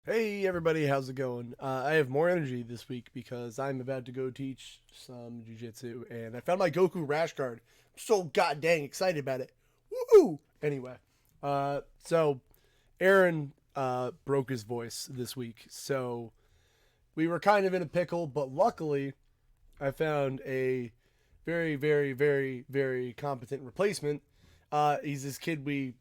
Hey everybody, how's it going? I have more energy this week because I'm about to go teach some jujitsu, and I found my Goku rash guard. I'm so goddamn excited about it. Woohoo! Anyway, so Aaron broke his voice this week, so we were kind of in a pickle. But luckily, I found a very, very, very, very competent replacement. He's this kid we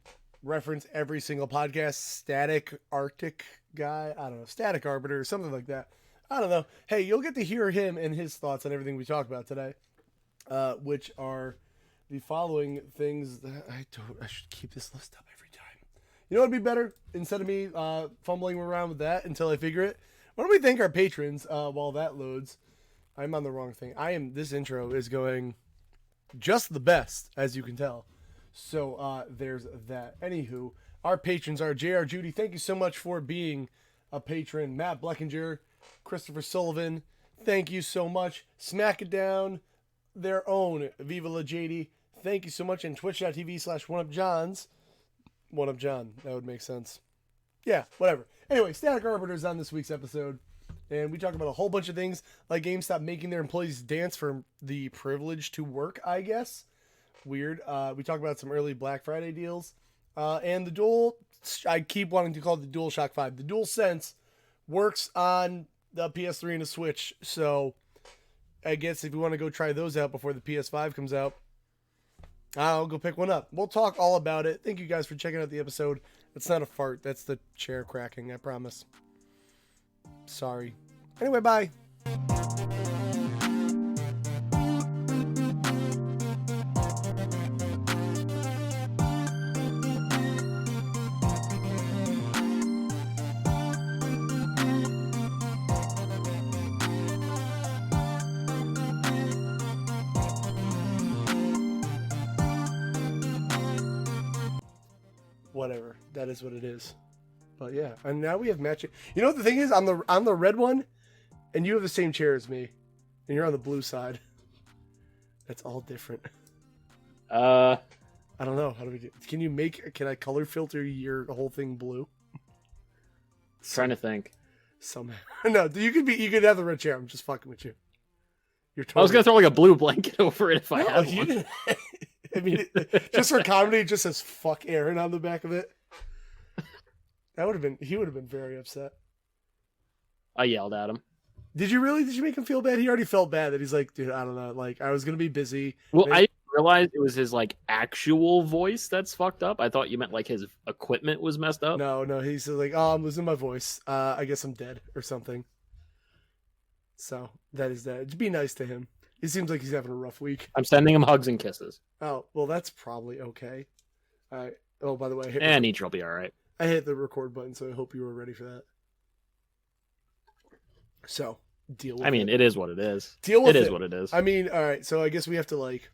reference every single podcast, Static Arctic guy. I don't know, Static Arbiter or something like that. I don't know. Hey, you'll get to hear him and his thoughts on everything we talk about today, which are the following things that I should keep this list up every time. You know what'd be better? Instead of me fumbling around with that until I figure it, why don't we thank our patrons while that loads? I'm on the wrong thing. This intro is going just the best, as you can tell. So there's that. Anywho, our patrons are JR Judy. Thank you so much for being a patron. Matt Bleckinger, Christopher Sullivan. Thank you so much. Smack it down. Their own Viva La JD. Thank you so much. And twitch.tv/oneupjohns. One Up John. That would make sense. Yeah, whatever. Anyway, Static Arbiter's on this week's episode. And we talk about a whole bunch of things like GameStop making their employees dance for the privilege to work, I guess. Weird. We talk about some early Black Friday deals. And the dual, I keep wanting to call it the DualShock 5. The DualSense works on the PS3 and the Switch. So I guess if you want to go try those out before the PS5 comes out, I'll go pick one up. We'll talk all about it. Thank you guys for checking out the episode. It's not a fart. That's the chair cracking, I promise. Sorry. Anyway, bye. Whatever. That is what it is. But yeah, and now we have matching. You know what the thing is? I'm the red one, and you have the same chair as me, and you're on the blue side. That's all different. I don't know. How do we do? Can I color filter your whole thing blue? Trying to think. Somehow. No, you could have the red chair. I'm just fucking with you. You're totally... I was gonna throw like a blue blanket over it if I No, had one. I mean, just for comedy, it just says "fuck Aaron" on the back of it. He would have been very upset. I yelled at him. Did you really? Did you make him feel bad? He already felt bad that he's like, dude, I don't know. Like, I was going to be busy. Well, I didn't realize it was his like actual voice that's fucked up. I thought you meant like his equipment was messed up. No. He's like, oh, I'm losing my voice. I guess I'm dead or something. So that is that. Just be nice to him. He seems like he's having a rough week. I'm sending him hugs and kisses. Oh, well, that's probably okay. All right. Oh, by the way, Nietzsche will be all right. I hit the record button, so I hope you were ready for that. So, deal with it. I mean, it is what it is. Deal with it. It is what it is. I mean, all right, so I guess we have to, like,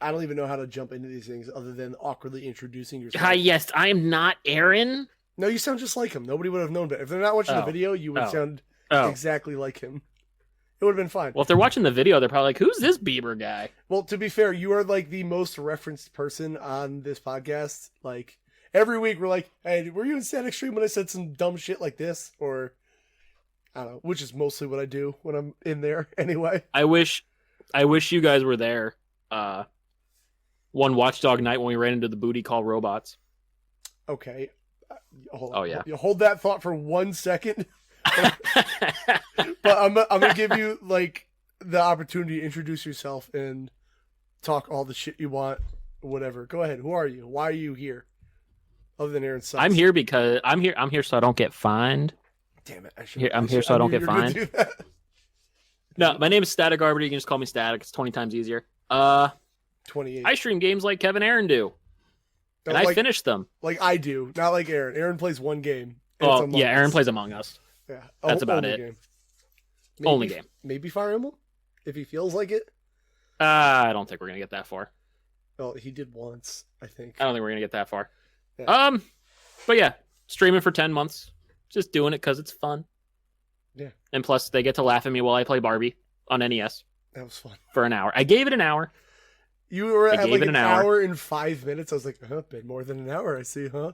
I don't even know how to jump into these things other than awkwardly introducing yourself. Hi, yes, I am not Aaron. No, you sound just like him. Nobody would have known, but if they're not watching the video, you would sound exactly like him. It would have been fine. Well, if they're watching the video, they're probably like, who's this Bieber guy? Well, to be fair, you are, like, the most referenced person on this podcast. Like, every week we're like, hey, were you in Static Stream when I said some dumb shit like this? Or, I don't know, which is mostly what I do when I'm in there anyway. I wish you guys were there one Watchdog night when we ran into the booty call robots. Okay. Yeah. You hold that thought for 1 second. But I'm going to give you, like, the opportunity to introduce yourself and talk all the shit you want, whatever. Go ahead. Who are you? Why are you here? Other than Aaron sucks. I'm here because I'm here so I don't get fined. Damn it! I'm here so I don't get fined. No, my name is Static Arbiter. You can just call me Static. It's 20 times easier. 28. I stream games like Kevin Aaron do, and I finish them. Like I do, not like Aaron. Aaron plays one game. Oh yeah, Aaron plays Among Us. Yeah, that's about it. Game. Only game. Maybe Fire Emblem, if he feels like it. I don't think we're gonna get that far. Well, he did once, I think. I don't think we're gonna get that far. Yeah. But yeah, streaming for 10 months, just doing it because it's fun. Yeah. And plus, they get to laugh at me while I play Barbie on NES. That was fun. For an hour. I gave it an hour. You were at like an hour and 5 minutes. I was like, been more than an hour. I see, huh?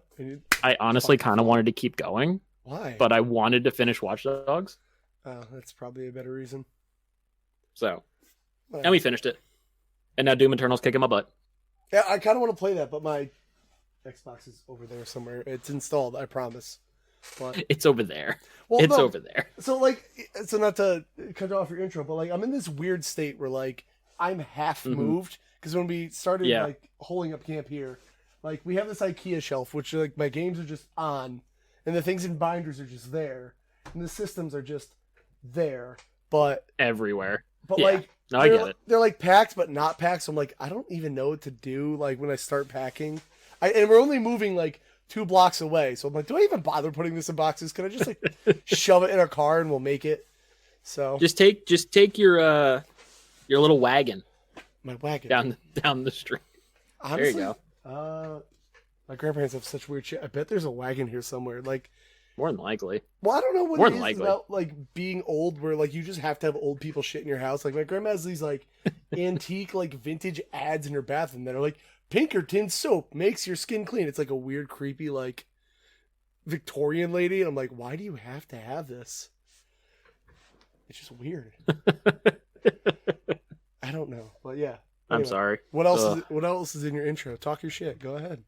I honestly kind of wanted to keep going. Why? but I wanted to finish Watch Dogs. Oh, that's probably a better reason. So, Whatever. and we finished it. And now Doom Eternal's kicking my butt. Yeah, I kind of want to play that, but my Xbox is over there somewhere. It's installed, I promise. But It's over there. well, It's no. over there. So not to cut off your intro, but like I'm in this weird state where like I'm half moved because when we started like holding up camp here, like we have this IKEA shelf which like my games are just on, and the things in binders are just there, and the systems are just there, but Everywhere. yeah. Like no, I get it. They're like packed but not packed, so I'm like I don't even know what to do like when I start packing. And we're only moving like 2 blocks away, so I'm like, do I even bother putting this in boxes? Can I just like shove it in a car and we'll make it? So Just take your little wagon my wagon down the street. Honestly, there you go. My grandparents have such weird shit. I bet there's a wagon here somewhere. Like, More than likely. well, I don't know what More it than is likely. about like being old, where like you just have to have old people shit in your house. Like my grandma has these like antique like vintage ads in her bathroom that are like Pinkerton soap makes your skin clean. It's like a weird, creepy like Victorian lady, and I'm like, why do you have to have this? It's just weird. I don't know, but yeah. I'm Anyway, sorry. What else? What else is in your intro? Talk your shit. Go ahead.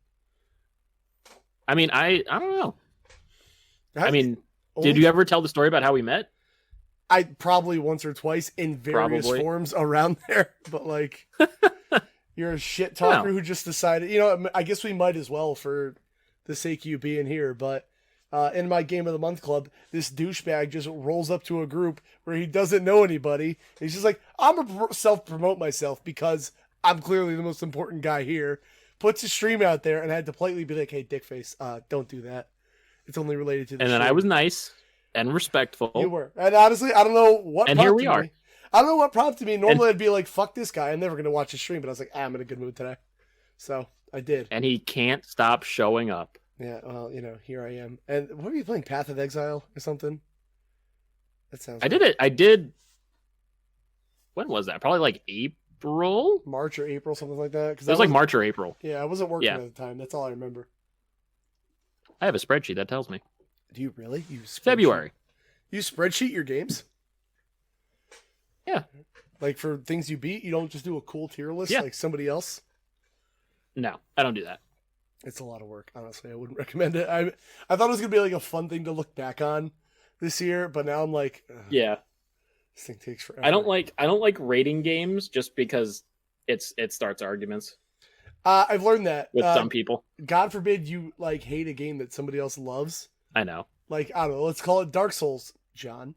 I mean, I don't know. How- I mean, only- did you ever tell the story about how we met? I probably once or twice in various Probably. forms around there, but like, you're a shit talker who just decided. You know, I guess we might as well for the sake of you being here. But in my Game of the Month club, this douchebag just rolls up to a group where he doesn't know anybody. He's just like, I'm gonna self-promote myself because I'm clearly the most important guy here. Puts a stream out there, and I had to politely be like, "Hey, dickface, don't do that. It's only related to the And then stream." I was nice and respectful. You were. And honestly, I don't know what And prompted here we are. me. I don't know what prompted me. Normally I'd be like, fuck this guy. I'm never going to watch his stream. But I was like, I'm in a good mood today. So I did. And he can't stop showing up. Yeah, well, you know, here I am. And what were you playing? Path of Exile or something? That sounds I did it. I did. When was that? Probably like April? March or April, something like that. It was like March or April. Yeah, I wasn't working Yeah. at the time. That's all I remember. I have a spreadsheet that tells me. Do you really? You spreadsheet? February. You spreadsheet your games? Yeah. Like for things you beat, you don't just do a cool tier list like somebody else? No, I don't do that. It's a lot of work, honestly. I wouldn't recommend it. I thought it was gonna be like a fun thing to look back on this year, but now I'm like, Yeah. this thing takes forever. I don't like rating games just because it starts arguments I've learned that with some people. God forbid you like hate a game that somebody else loves. I know. Like I don't know. Let's call it Dark Souls, John.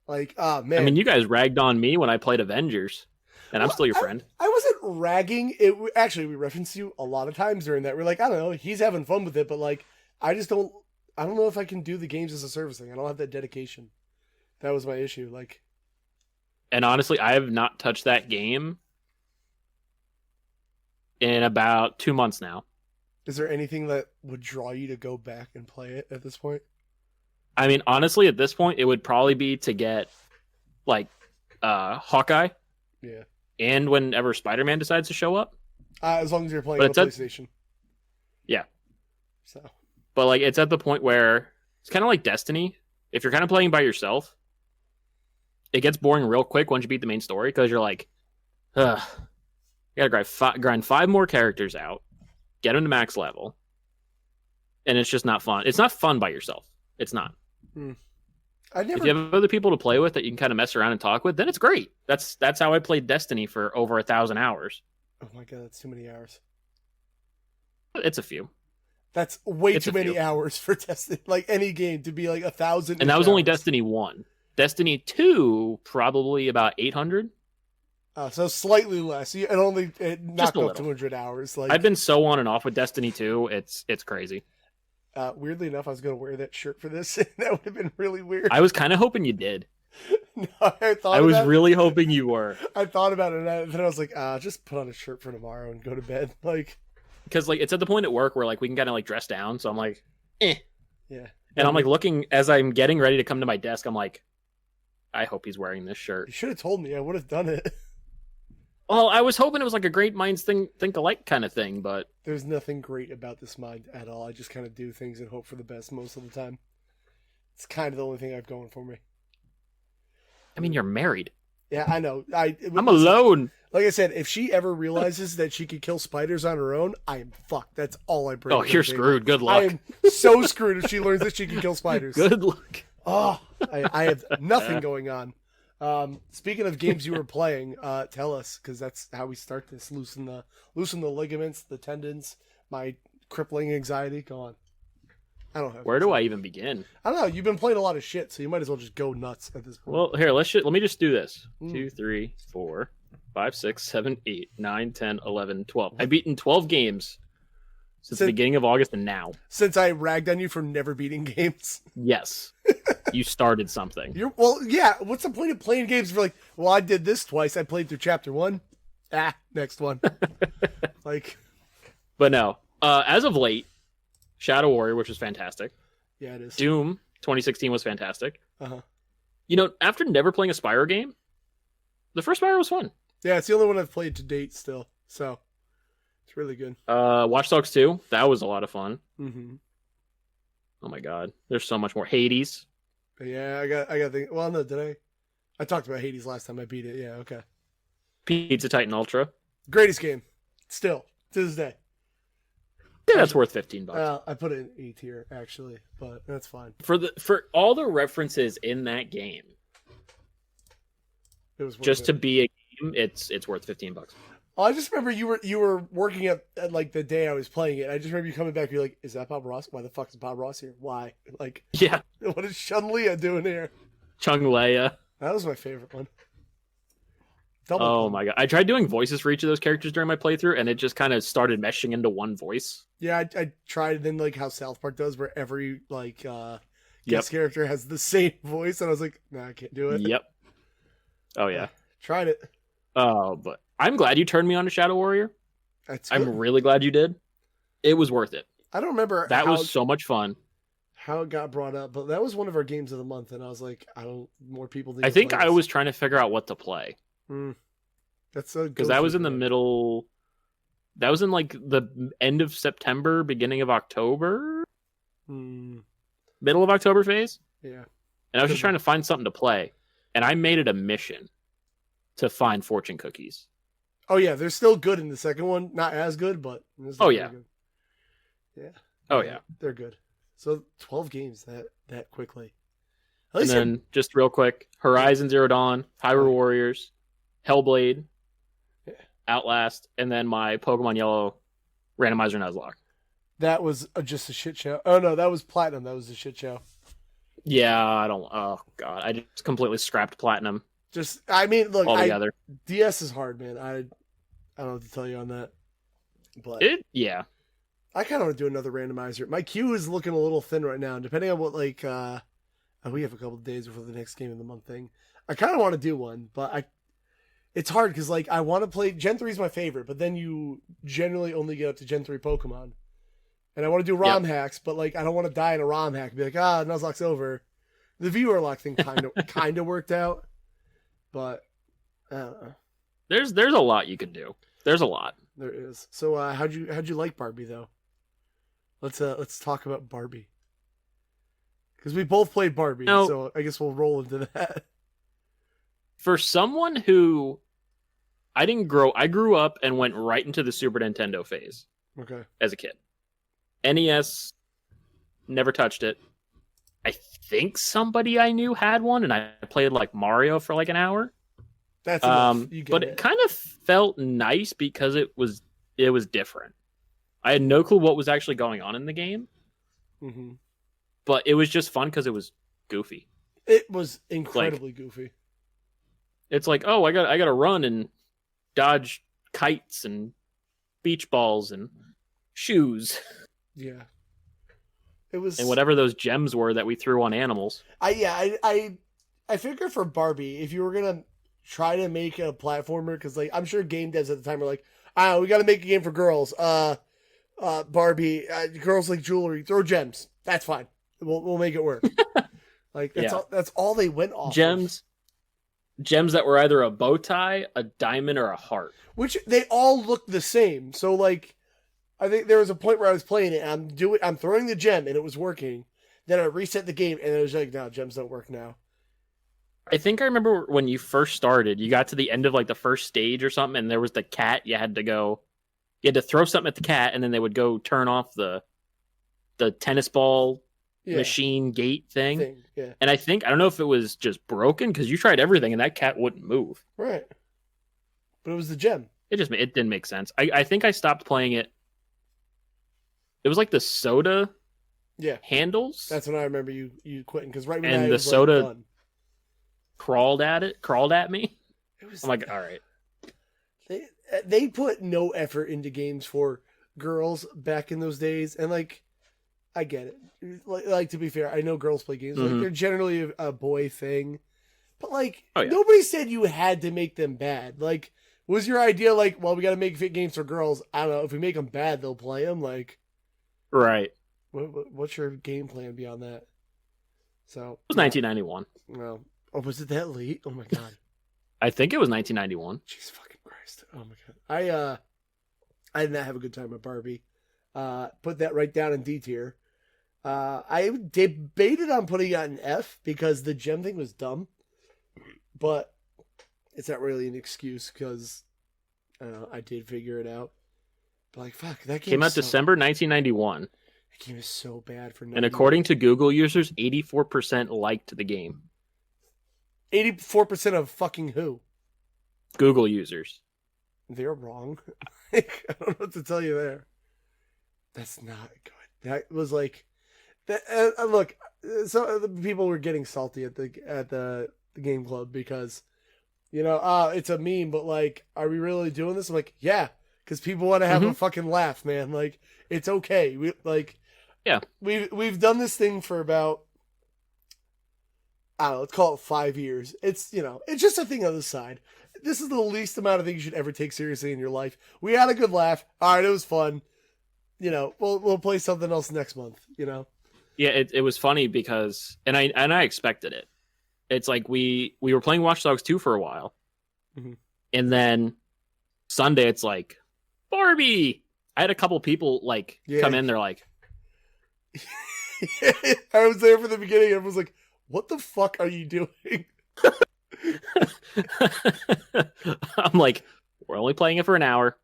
Like, man. I mean, you guys ragged on me when I played Avengers, and I'm still your friend. I wasn't ragging. Actually, we referenced you a lot of times during that. We're like, I don't know, he's having fun with it, but like, I don't know if I can do the games as a service thing. I don't have that dedication. That was my issue. Like, And honestly, I have not touched that game in about 2 months now. is there anything that would draw you to go back and play it at this point? I mean, honestly, at this point, it would probably be to get like Hawkeye, Yeah. and whenever Spider-Man decides to show up. As long as you're playing But on it's PlayStation. Yeah. So. But like, it's at the point where it's kind of like Destiny. If you're kind of playing by yourself, it gets boring real quick once you beat the main story because you're like, ugh, you gotta grind 5 more characters out, get them to max level, and it's just not fun. It's not fun by yourself. It's not. I never. If you have other people to play with that you can kind of mess around and talk with, then it's great. That's how I played Destiny for over 1,000 hours. Oh my god, that's too many hours. It's a few, That's way It's too a many few. hours for Destiny. Like any game to be like 1,000. and that was only hours. Destiny 1. Destiny 2, probably about 800. So slightly less. It only knocked a up little. 200 hours. Like I've been so on and off with Destiny 2. It's crazy. weirdly enough, I was gonna wear that shirt for this. That would have been really weird. I was kind of hoping you did. No, I thought I was about it. really hoping you were. I thought about it, and then I was like, just put on a shirt for tomorrow and go to bed. Like, Because like it's at the point at work where like we can kind of like dress down. So I'm like, eh. yeah. And I'm like looking as I'm getting ready to come to my desk. I'm like, I hope he's wearing this shirt. You should have told me. I would have done it. Well, I was hoping it was like a great minds think alike kind of thing, but There's nothing great about this mind at all. I just kind of do things and hope for the best most of the time. It's kind of the only thing I've going for me. I mean, you're married. Yeah, I know. I'm alone. Like I said, if she ever realizes that she could kill spiders on her own, I am fucked. That's all I bring. Oh, you're screwed. Good luck. I am so screwed if she learns that she can kill spiders. Good luck. Oh, I have nothing going on. Speaking of games you were playing, tell us, because that's how we start this. Loosen the ligaments, the tendons, my crippling anxiety. Go on. I don't have. Where do I even begin? I don't know. You've been playing a lot of shit, so you might as well just go nuts at this point. Well, here, let me just do this. 2, 3, 4, 5, 6, 7, 8, 9, 10, 11, 12. I've beaten 12 games since the beginning of August and now. Since I ragged on you for never beating games. Yes. You started something. Yeah. What's the point of playing games if you're like, well, I did this twice. I played through chapter 1. Next one. But no. As of late, Shadow Warrior, which was fantastic. Yeah, it is. Doom 2016 was fantastic. Uh-huh. You know, after never playing a Spyro game, the first Spyro was fun. Yeah, it's the only one I've played to date still. So, it's really good. Watch Dogs 2, that was a lot of fun. Mm-hmm. Oh my god. There's so much more. Hades. But yeah, I got to think. Well, no, did I talked about Hades last time I beat it. Yeah, okay. Pizza Titan Ultra. Greatest game. Still, to this day. Yeah, that's worth $15. I put it in A tier, actually, but that's fine. For all the references in that game, It was worth just it. to be a game, it's worth $15. Oh, I just remember you were working at like the day I was playing it. I just remember you coming back. You're like, "Is that Bob Ross? Why the fuck is Bob Ross here? Why? Like, Yeah. what is Chun-Li doing here?" Chung Leia. That was my favorite one. Oh my god. I tried doing voices for each of those characters during my playthrough, and it just kind of started meshing into one voice. Yeah, I tried then like how South Park does, where every guest character has the same voice, and I was like, nah, I can't do it. Yep. Oh yeah. Tried it. But I'm glad you turned me on to Shadow Warrior. I'm really glad you did. It was worth it. I don't remember that was so much fun. How it got brought up, but that was one of our games of the month, and I was like, more people. I think I was trying to figure out what to play. That's so good because that was in the middle. That was in like the end of September, beginning of October, middle of October phase. Yeah, and I was just trying to find something to play, and I made it a mission to find fortune cookies. Oh yeah, they're still good in the second one. Not as good, but good. Yeah. Oh yeah, they're good. So 12 games that quickly. And then just real quick, Horizon Zero Dawn, Hyrule Warriors, Hellblade, Outlast, and then my Pokemon Yellow randomizer Nuzlocke. That was just a shit show. Oh no, that was Platinum. That was a shit show. Yeah, I don't. Oh god, I just completely scrapped Platinum. I mean, look, altogether. DS is hard, man. I don't know what to tell you on that. But I kind of want to do another randomizer. My queue is looking a little thin right now, and depending on what we have a couple of days before the next game of the month thing. I kind of want to do one, but it's hard because I want to play Gen 3 is my favorite, but then you generally only get up to Gen 3 Pokemon, and I want to do ROM hacks, but I don't want to die in a ROM hack and be like, Nuzlocke's over. The viewer lock thing kind of worked out, but I don't know. There's a lot you could do. There's a lot. There is. So how'd you like Barbie though? Let's talk about Barbie. Because we both played Barbie, so I guess we'll roll into that. For someone who I grew up and went right into the Super Nintendo phase. Okay. As a kid. NES, never touched it. I think somebody I knew had one, and I played Mario for an hour. That's enough. But it kind of felt nice because it was different. I had no clue what was actually going on in the game. Mm-hmm. But it was just fun because it was goofy. It was incredibly goofy. It's I got to run and dodge kites and beach balls and shoes. Yeah. It was, and whatever those gems were that we threw on animals. I figure for Barbie, if you were gonna try to make a platformer, because I'm sure game devs at the time were like, we got to make a game for girls. Barbie, girls like jewelry, throw gems. That's fine. We'll make it work. That's all they went off. Gems that were either a bow tie, a diamond, or a heart. Which they all look the same. So I think there was a point where I was playing it, and I'm throwing the gem, and it was working. Then I reset the game, and it was like, no, gems don't work now. I think I remember when you first started, you got to the end of like the first stage or something, and there was the cat. You had to throw something at the cat, and then they would go turn off the tennis ball machine gate thing. Yeah. And I don't know if it was just broken because you tried everything and that cat wouldn't move. Right. But it was the gem. It didn't make sense. I think I stopped playing it. It was like the soda handles. That's when I remember you quitting, because right when and I the was soda done. crawled at me. I'm like, all right. They put no effort into games for girls back in those days, and like, I get it. Like to be fair, I know girls play games. Like, they're generally a boy thing, but like, nobody said you had to make them bad. Like, was your idea like, well, we got to make fit games for girls? I don't know. If we make them bad, they'll play them. Like, right. What's your game plan beyond that? So it was 1991. Well, was it that late? Oh my god. I think it was 1991. Jesus fucking Christ. Oh my god. I did not have a good time with Barbie. Put that right down in D tier. I debated on putting it on F because the gem thing was dumb, but it's not really an excuse because I don't know, I did figure it out. But like, fuck, that game came out December 1991. That game is so bad for 91. And according to Google users, 84% liked the game. 84% of fucking who? Google users. They're wrong. I don't know what to tell you there. That's not good. That was like, look. So the people were getting salty at the game club because, it's a meme. But like, are we really doing this? I'm like, yeah, because people want to have a fucking laugh, man. Like, it's okay. We've done this thing for about, I don't know, let's call it 5 years. It's it's just a thing on the side. This is the least amount of things you should ever take seriously in your life. We had a good laugh. All right, it was fun. We'll play something else next month. Yeah, it was funny because and I expected it. It's like we were playing Watch Dogs 2 for a while, and then Sunday it's like Barbie. I had a couple people come in. They're like, I was there for the beginning. And I was like, "What the fuck are you doing?" I'm like, we're only playing it for an hour.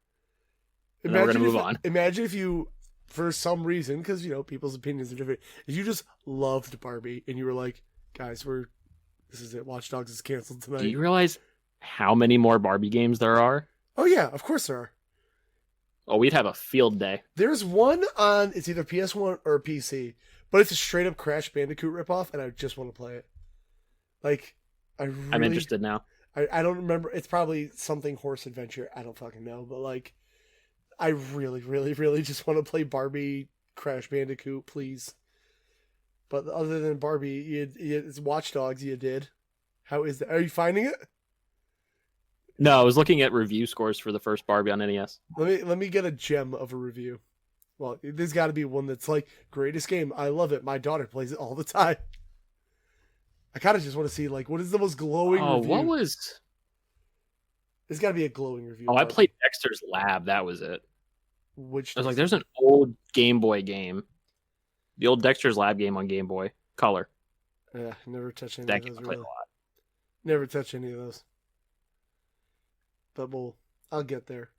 And then we're gonna move on. Imagine if you, for some reason, because people's opinions are different, if you just loved Barbie and you were like, guys, this is it. Watch Dogs is canceled tonight. Do you realize how many more Barbie games there are? Oh yeah, of course there are. Oh, we'd have a field day. There's one on, it's either PS1 or PC, but it's a straight up Crash Bandicoot ripoff, and I just want to play it. Like, I'm interested now. I don't remember. It's probably something horse adventure. I don't fucking know, but like, I really, really, really just want to play Barbie Crash Bandicoot, please. But other than Barbie, it's Watch Dogs. You did. How is that? Are you finding it? No, I was looking at review scores for the first Barbie on NES. Let me get a gem of a review. Well, there's got to be one that's like, greatest game. I love it. My daughter plays it all the time. I kind of just want to see like, what is the most glowing review? What was? There's got to be a glowing review. Oh, I played Dexter's Lab. That was it. Which I was like, there's an old Game Boy game. The old Dexter's Lab game on Game Boy Color. Yeah, never touched any that of those. Game I played a lot. Never touched any of those. But I'll get there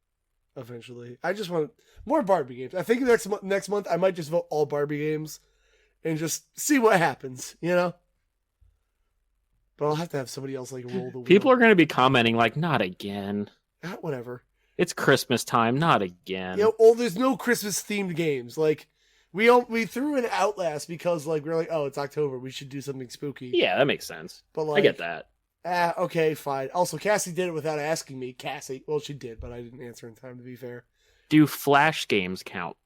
eventually. I just want more Barbie games. I think next month I might just vote all Barbie games and just see what happens, But I'll have to have somebody else like roll the wheel. People are going to be commenting like, not again. Whatever. It's Christmas time, not again. There's no Christmas themed games. Like we threw in Outlast because like we're like, oh, it's October, we should do something spooky. Yeah, that makes sense. But like, I get that. Okay, fine. Also, Cassie did it without asking me. Well, she did, but I didn't answer in time, to be fair. Do Flash games count?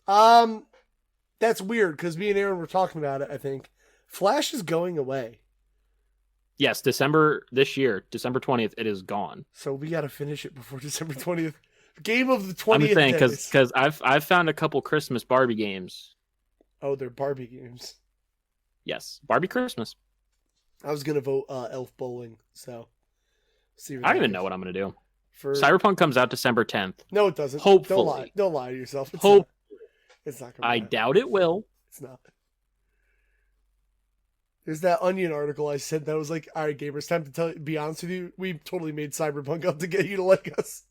That's weird because me and Aaron were talking about it. I think Flash is going away. Yes, December 20th, it is gone. So we got to finish it before December 20th. Game of the 20th. I'm saying because I've found a couple Christmas Barbie games. Oh, they're Barbie games. Yes, Barbie Christmas. I was gonna vote Elf Bowling. So I don't even know what I'm gonna do. For Cyberpunk comes out December 10th. No, it doesn't. Hopefully, don't lie to yourself. It's not gonna. I doubt it will. It's not. There's that Onion article I sent that was like, all right, gamers, time to be honest with you. We totally made Cyberpunk up to get you to like us.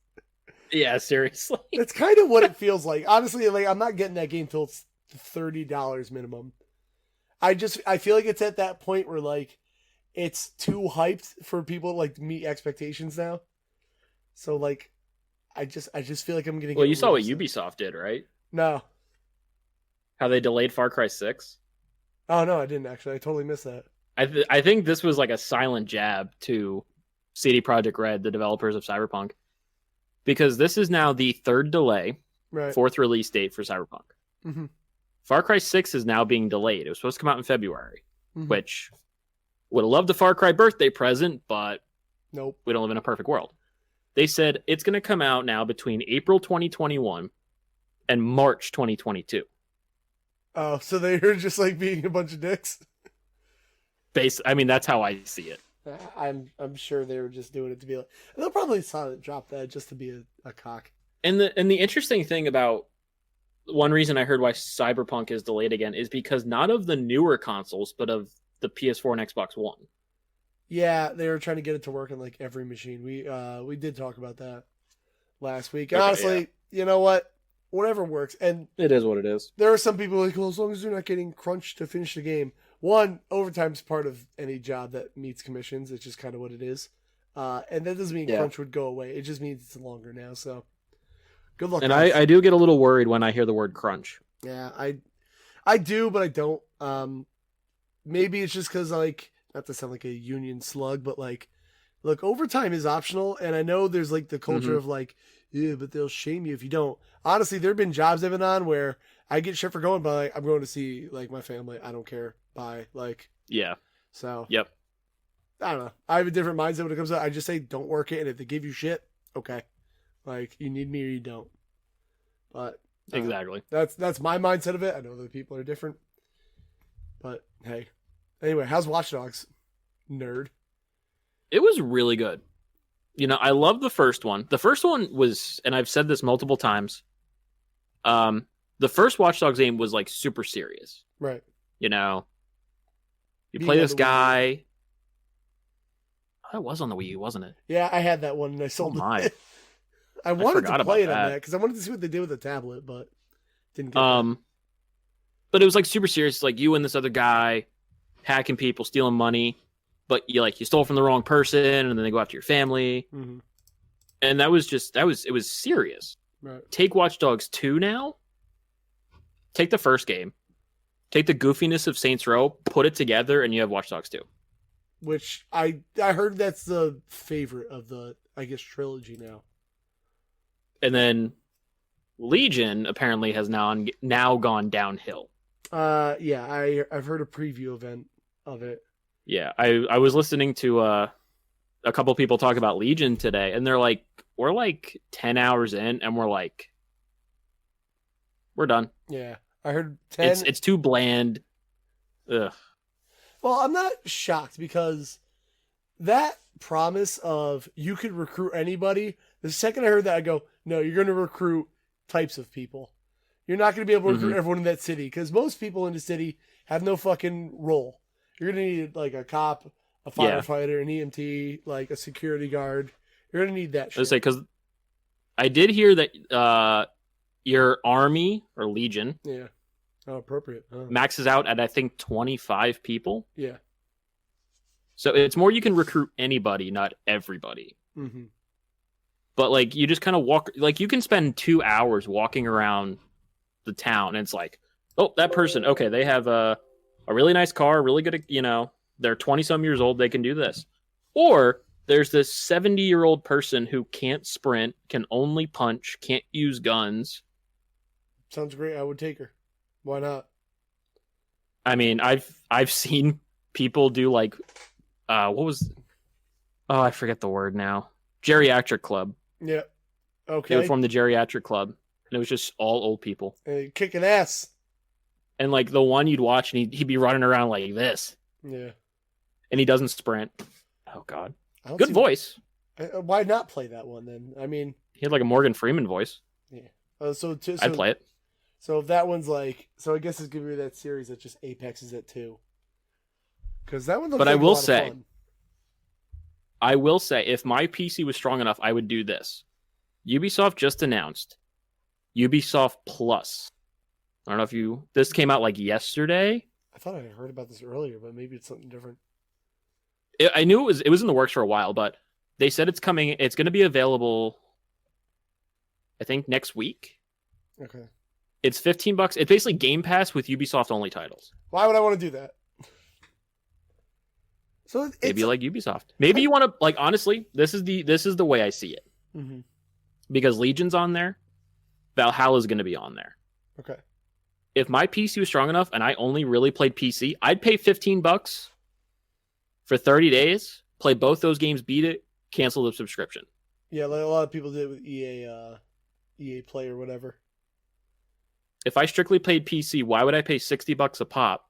Yeah, seriously. That's kind of what it feels like. Honestly, like I'm not getting that game till it's $30 minimum. I feel like it's at that point where like it's too hyped for people to like meet expectations now. So like I just feel like I'm gonna get. Well, you saw what Ubisoft did, right? No. How they delayed Far Cry 6? Oh no, I didn't actually. I totally missed that. I think this was like a silent jab to CD Projekt Red, the developers of Cyberpunk, because this is now the third delay, Right. fourth release date for Cyberpunk. Mm-hmm. Far Cry 6 is now being delayed. It was supposed to come out in February, Mm-hmm. which would have loved a Far Cry birthday present, but Nope. we don't live in a perfect world. They said it's going to come out now between April 2021 and March 2022. Oh, so they're just like being a bunch of dicks. I mean, that's how I see it. I'm sure they were just doing it to be like. They'll probably silent drop that just to be a cock. And the interesting thing about one reason I heard why Cyberpunk is delayed again is because not of the newer consoles, but of the PS4 and Xbox One. Yeah, they were trying to get it to work on like every machine. We did talk about that last week. Okay, honestly, you know what? Whatever works. And it is what it is. there are some people like, well, as long as they're not getting crunched to finish the game. One, overtime's part of any job that meets commissions. It's just kind of what it is. And that doesn't mean crunch would go away. It just means it's longer now. So good luck. And I do get a little worried when I hear the word crunch. Yeah, I do, but I don't. Maybe it's just because like, not to sound like a union slug, but like, look, overtime is optional, and I know there's like the culture of like, yeah, but they'll shame you if you don't. Honestly, there have been jobs I've been on where I get shit for going, but like, I'm going to see like my family. I don't care. Bye. Like, yeah. So yep. I don't know. I have a different mindset when it comes to. I just say don't work it, and if they give you shit, okay. Like you need me or you don't. But exactly. That's my mindset of it. I know other people are different, but hey. Anyway, how's Watch Dogs, nerd? It was really good. You know, I love the first one. The first one was, and I've said this multiple times, the first Watch Dogs game was like super serious. Right. You know, you play this guy. Oh, that was on the Wii U, wasn't it? Yeah, I had that one and I sold it. I wanted to play it on that because I wanted to see what they did with the tablet, but didn't get that. But it was like super serious. Like you and this other guy hacking people, stealing money, but you stole from the wrong person, and then they go after your family. Mm-hmm. And it was serious. Right. Take Watch Dogs 2 now. Take the first game. Take the goofiness of Saints Row, put it together, and you have Watch Dogs 2. Which I heard that's the favorite of the, I guess, trilogy now. And then Legion apparently has now gone downhill. Yeah, I've heard a preview event of it. Yeah, I was listening to a couple people talk about Legion today, and they're like, we're like 10 hours in, and we're like, we're done. Yeah, I heard 10. It's too bland. Ugh. Well, I'm not shocked because that promise of you could recruit anybody, the second I heard that, I go, no, you're going to recruit types of people. You're not going to be able to recruit everyone in that city because most people in the city have no fucking role. You're going to need like a cop, a firefighter, an EMT, like a security guard. You're going to need that shit. I was say, because I did hear that your army or Legion appropriate. maxes out at, I think, 25 people. Yeah. So it's more you can recruit anybody, not everybody. Mm-hmm. But like you just kind of walk, like you can spend 2 hours walking around the town, and it's like, oh, that person, okay, they have a really nice car, really good, they're 20-some years old, they can do this. Or there's this 70-year-old person who can't sprint, can only punch, can't use guns. Sounds great. I would take her. Why not? I mean, I've seen people do like, I forget the word now. Geriatric club. Yeah. Okay. They would form the geriatric club, and it was just all old people. And kicking ass. And like the one you'd watch, and he'd be running around like this. Yeah. And he doesn't sprint. Oh God. Good voice. Why not play that one then? I mean, he had like a Morgan Freeman voice. Yeah. So I'd play it. So if that one's like, so I guess it's gonna be that series that just Apex is at 2. Because that one looks But like I a will lot say, of fun. if my PC was strong enough, I would do this. Ubisoft just announced Ubisoft Plus. I don't know if this came out like yesterday. I thought I had heard about this earlier, but maybe it's something different. I knew it was in the works for a while, but they said it's coming. It's going to be available, I think, next week. Okay. It's $15. It's basically Game Pass with Ubisoft only titles. Why would I want to do that? So it's, Maybe you like Ubisoft. Maybe you want to like. Honestly, this is the way I see it. Mm-hmm. Because Legion's on there, Valhalla is going to be on there. Okay. If my PC was strong enough and I only really played PC, I'd pay $15 for 30 days, play both those games, beat it, cancel the subscription. Yeah, like a lot of people did with EA Play or whatever. If I strictly played PC, why would I pay $60 a pop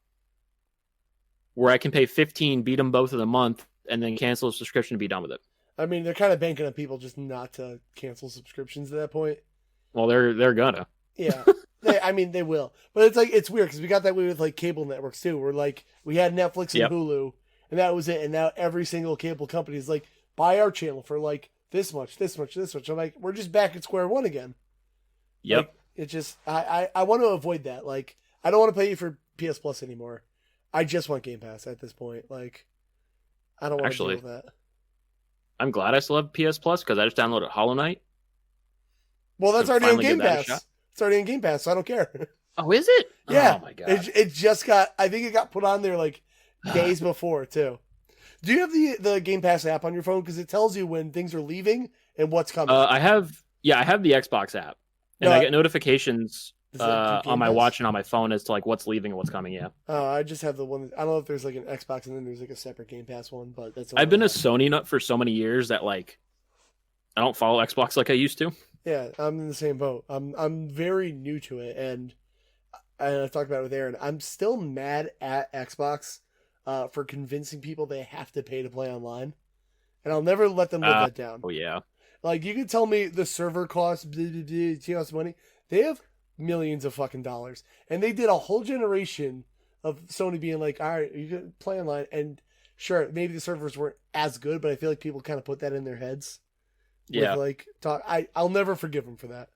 where I can pay 15, beat them both in a month, and then cancel the subscription to be done with it? I mean, they're kind of banking on people just not to cancel subscriptions at that point. Well, they're gonna. Yeah. They will. But it's weird because we got that way with like cable networks too. Where like we had Netflix and Hulu and that was it. And now every single cable company is like, buy our channel for like this much, this much, this much. I'm like, we're just back at square one again. Yep. Like, it just, I want to avoid that. Like, I don't want to pay you for PS Plus anymore. I just want Game Pass at this point. Like, I don't want to deal with that. I'm glad I still have PS Plus because I just downloaded Hollow Knight. Well, that's already on Game Pass. It's already in Game Pass, so I don't care. Oh, is it? Yeah. Oh my god. It just got. I think it got put on there like days before too. Do you have the Game Pass app on your phone? Because it tells you when things are leaving and what's coming. I have the Xbox app, and I get notifications on my watch and on my phone as to like what's leaving and what's coming. Yeah. I just have the one. I don't know if there's like an Xbox and then there's like a separate Game Pass one, but that's. I've been a Sony nut for so many years that like I don't follow Xbox like I used to. Yeah, I'm in the same boat. I'm very new to it, and I've talked about it with Aaron. I'm still mad at Xbox for convincing people they have to pay to play online, and I'll never let them live that down. Oh yeah, like you can tell me the server costs money. They have millions of fucking dollars, and they did a whole generation of Sony being like, all right, you can play online, and sure, maybe the servers weren't as good, but I feel like people kind of put that in their heads. Yeah. With like talk, I'll never forgive him for that.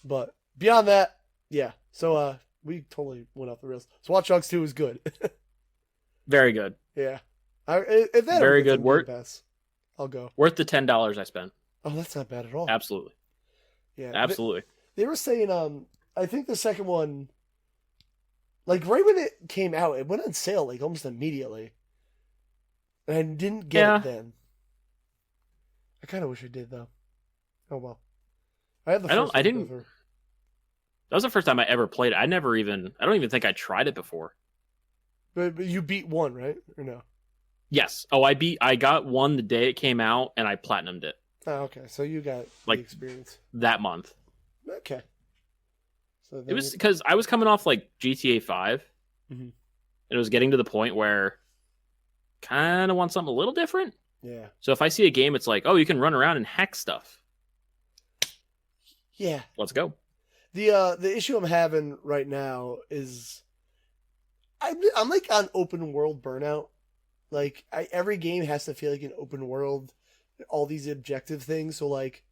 But beyond that, yeah. So we totally went off the rails. So Watch Dogs 2 is good. Very good. Yeah. If that very good. I'll go. Worth the $10 I spent. Oh, that's not bad at all. Absolutely. Yeah. Absolutely. They were saying I think the second one, like right when it came out, it went on sale like almost immediately. And I didn't get it then. I kind of wish I did though. Oh well. I had the first I didn't. That was the first time I ever played it. I don't even think I tried it before. But you beat one, right? Or no? Yes. Oh, I got one the day it came out and I platinumed it. Oh, okay. So you got like the experience that month. Okay. So it was because I was coming off like GTA 5. Mm-hmm. And it was getting to the point where kind of want something a little different. Yeah. So if I see a game, it's like, oh, you can run around and hack stuff. Yeah. Let's go. The issue I'm having right now is I'm like on open world burnout. Like every game has to feel like an open world, all these objective things. So like,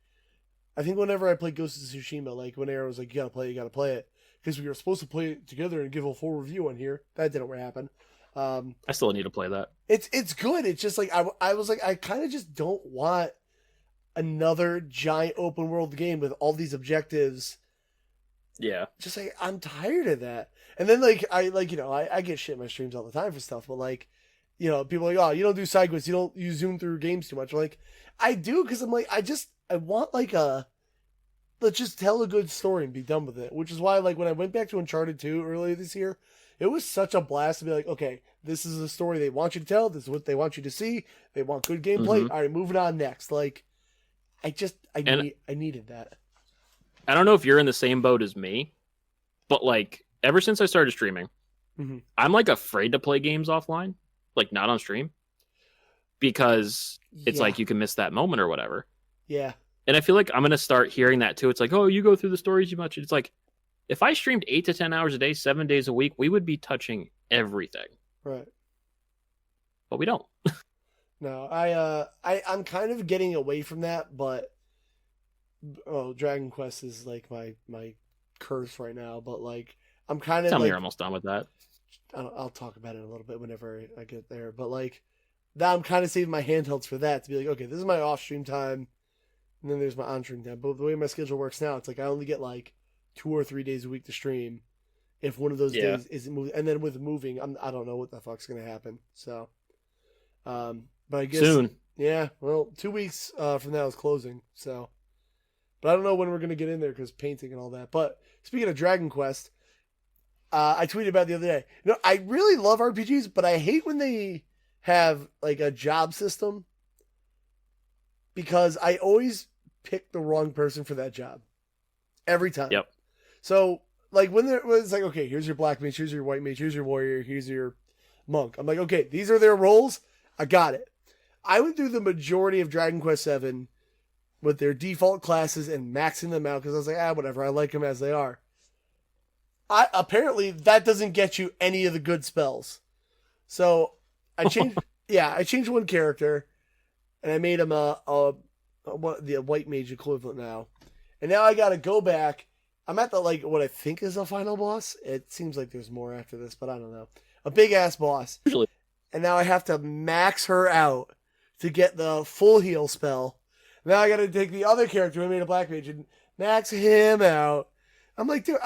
I think whenever I play Ghost of Tsushima, like when Aaron was like, you gotta play it. Because we were supposed to play it together and give a full review on here. That didn't happen. I still need to play that. It's good. It's just like I was like I kind of just don't want another giant open world game with all these objectives. Yeah. Just like I'm tired of that. And then like I get shit in my streams all the time for stuff, but like people are like, oh, you don't do side quests, you zoom through games too much. I'm like, I do because I'm like I want like let's just tell a good story and be done with it. Which is why like when I went back to Uncharted 2 earlier this year, it was such a blast to be like, okay, this is a story they want you to tell. This is what they want you to see. They want good gameplay. Mm-hmm. All right, moving on next. Like, I needed that. I don't know if you're in the same boat as me, but like ever since I started streaming, mm-hmm. I'm like afraid to play games offline, like not on stream, because it's like you can miss that moment or whatever. Yeah. And I feel like I'm going to start hearing that too. It's like, oh, you go through the stories too much. It's like, if I streamed 8 to 10 hours a day, 7 days a week, we would be touching everything. Right. but we don't. No, I'm kind of getting away from that, but Dragon Quest is like my curse right now. But like, I'm kind of Tell me like you're almost done with that. I'll talk about it a little bit whenever I get there. But like, that I'm kind of saving my handhelds for that to be like, okay, this is my off stream time, and then there's my on stream time. But the way my schedule works now, it's like I only get like 2 or 3 days a week to stream. If one of those Yeah. days isn't moving, and then with moving, I don't know what the fuck's gonna happen. So, but I guess Soon. yeah. Well, 2 weeks from now is closing. So, but I don't know when we're gonna get in there because painting and all that. But speaking of Dragon Quest, I tweeted about it the other day. You know, I really love RPGs, but I hate when they have like a job system because I always pick the wrong person for that job every time. Yep. So like when there was like, okay, here's your black mage, here's your white mage, here's your warrior, here's your monk. I'm like, okay, these are their roles. I got it. I went through the majority of Dragon Quest VII with their default classes and maxing them out because I was like, whatever, I like them as they are. Apparently that doesn't get you any of the good spells. So I changed. I changed one character, and I made him the white mage equivalent now. And now I got to go back. I'm at the like what I think is a final boss. It seems like there's more after this, but I don't know. A big ass boss. Usually. And now I have to max her out to get the full heal spell. Now I got to take the other character who made a black mage and max him out. I'm like, dude,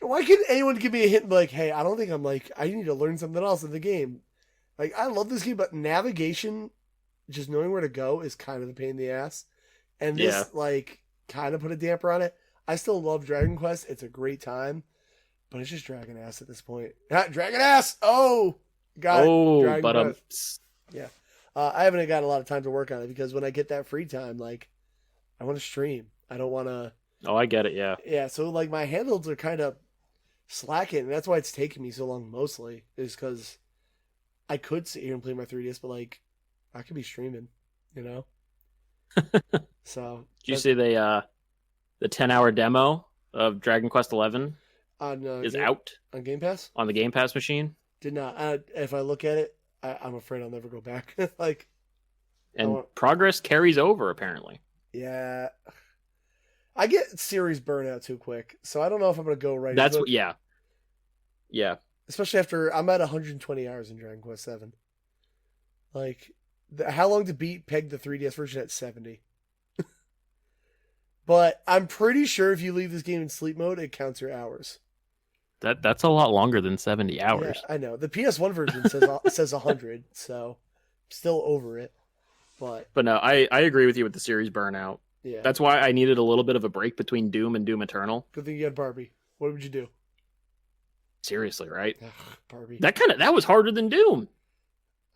why can't anyone give me a hint and be like, hey, I don't think I need to learn something else in the game. Like, I love this game, but navigation, just knowing where to go is kind of a pain in the ass. And this, kind of put a damper on it. I still love Dragon Quest. It's a great time, but it's just Dragon Ass at this point. Dragon Ass! Oh! Got it. Dragon but Quest. Yeah. I haven't got a lot of time to work on it because when I get that free time, I want to stream. I don't want to... Oh, I get it, yeah. Yeah, so, my handles are kind of slacking, and that's why it's taking me so long mostly, is because I could sit here and play my 3DS, but, I could be streaming, you know? So... Did you see the 10-hour demo of Dragon Quest XI is out on Game Pass? On the Game Pass machine? Did not. If I look at it, I'm afraid I'll never go back. Progress carries over, apparently. Yeah. I get series burnout too quick, so I don't know if I'm going to go right. Yeah. Yeah. Especially after I'm at 120 hours in Dragon Quest VII. How long to beat peg the 3DS version at 70? But I'm pretty sure if you leave this game in sleep mode, it counts your hours. That's a lot longer than 70 hours. Yeah, I know. The PS1 version says 100, so still over it. But no, I agree with you with the series burnout. Yeah. That's why I needed a little bit of a break between Doom and Doom Eternal. Good thing you had Barbie. What would you do? Seriously, right? Ugh, Barbie. That was harder than Doom.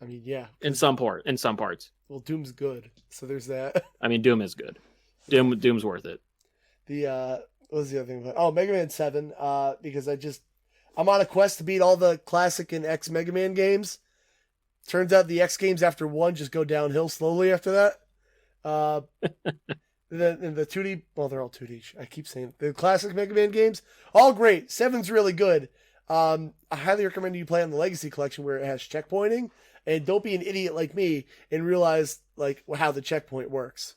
I mean, yeah. In some parts. Well, Doom's good, so there's that. I mean, Doom is good. Doom's worth it. What was the other thing? Oh, Mega Man 7. Because I'm on a quest to beat all the classic and X Mega Man games. Turns out the X games after 1 just go downhill slowly after that. The 2D, well, they're all 2D. I keep saying it. The classic Mega Man games, all great. 7's really good. I highly recommend you play on the Legacy Collection where it has checkpointing, and don't be an idiot like me and realize how the checkpoint works.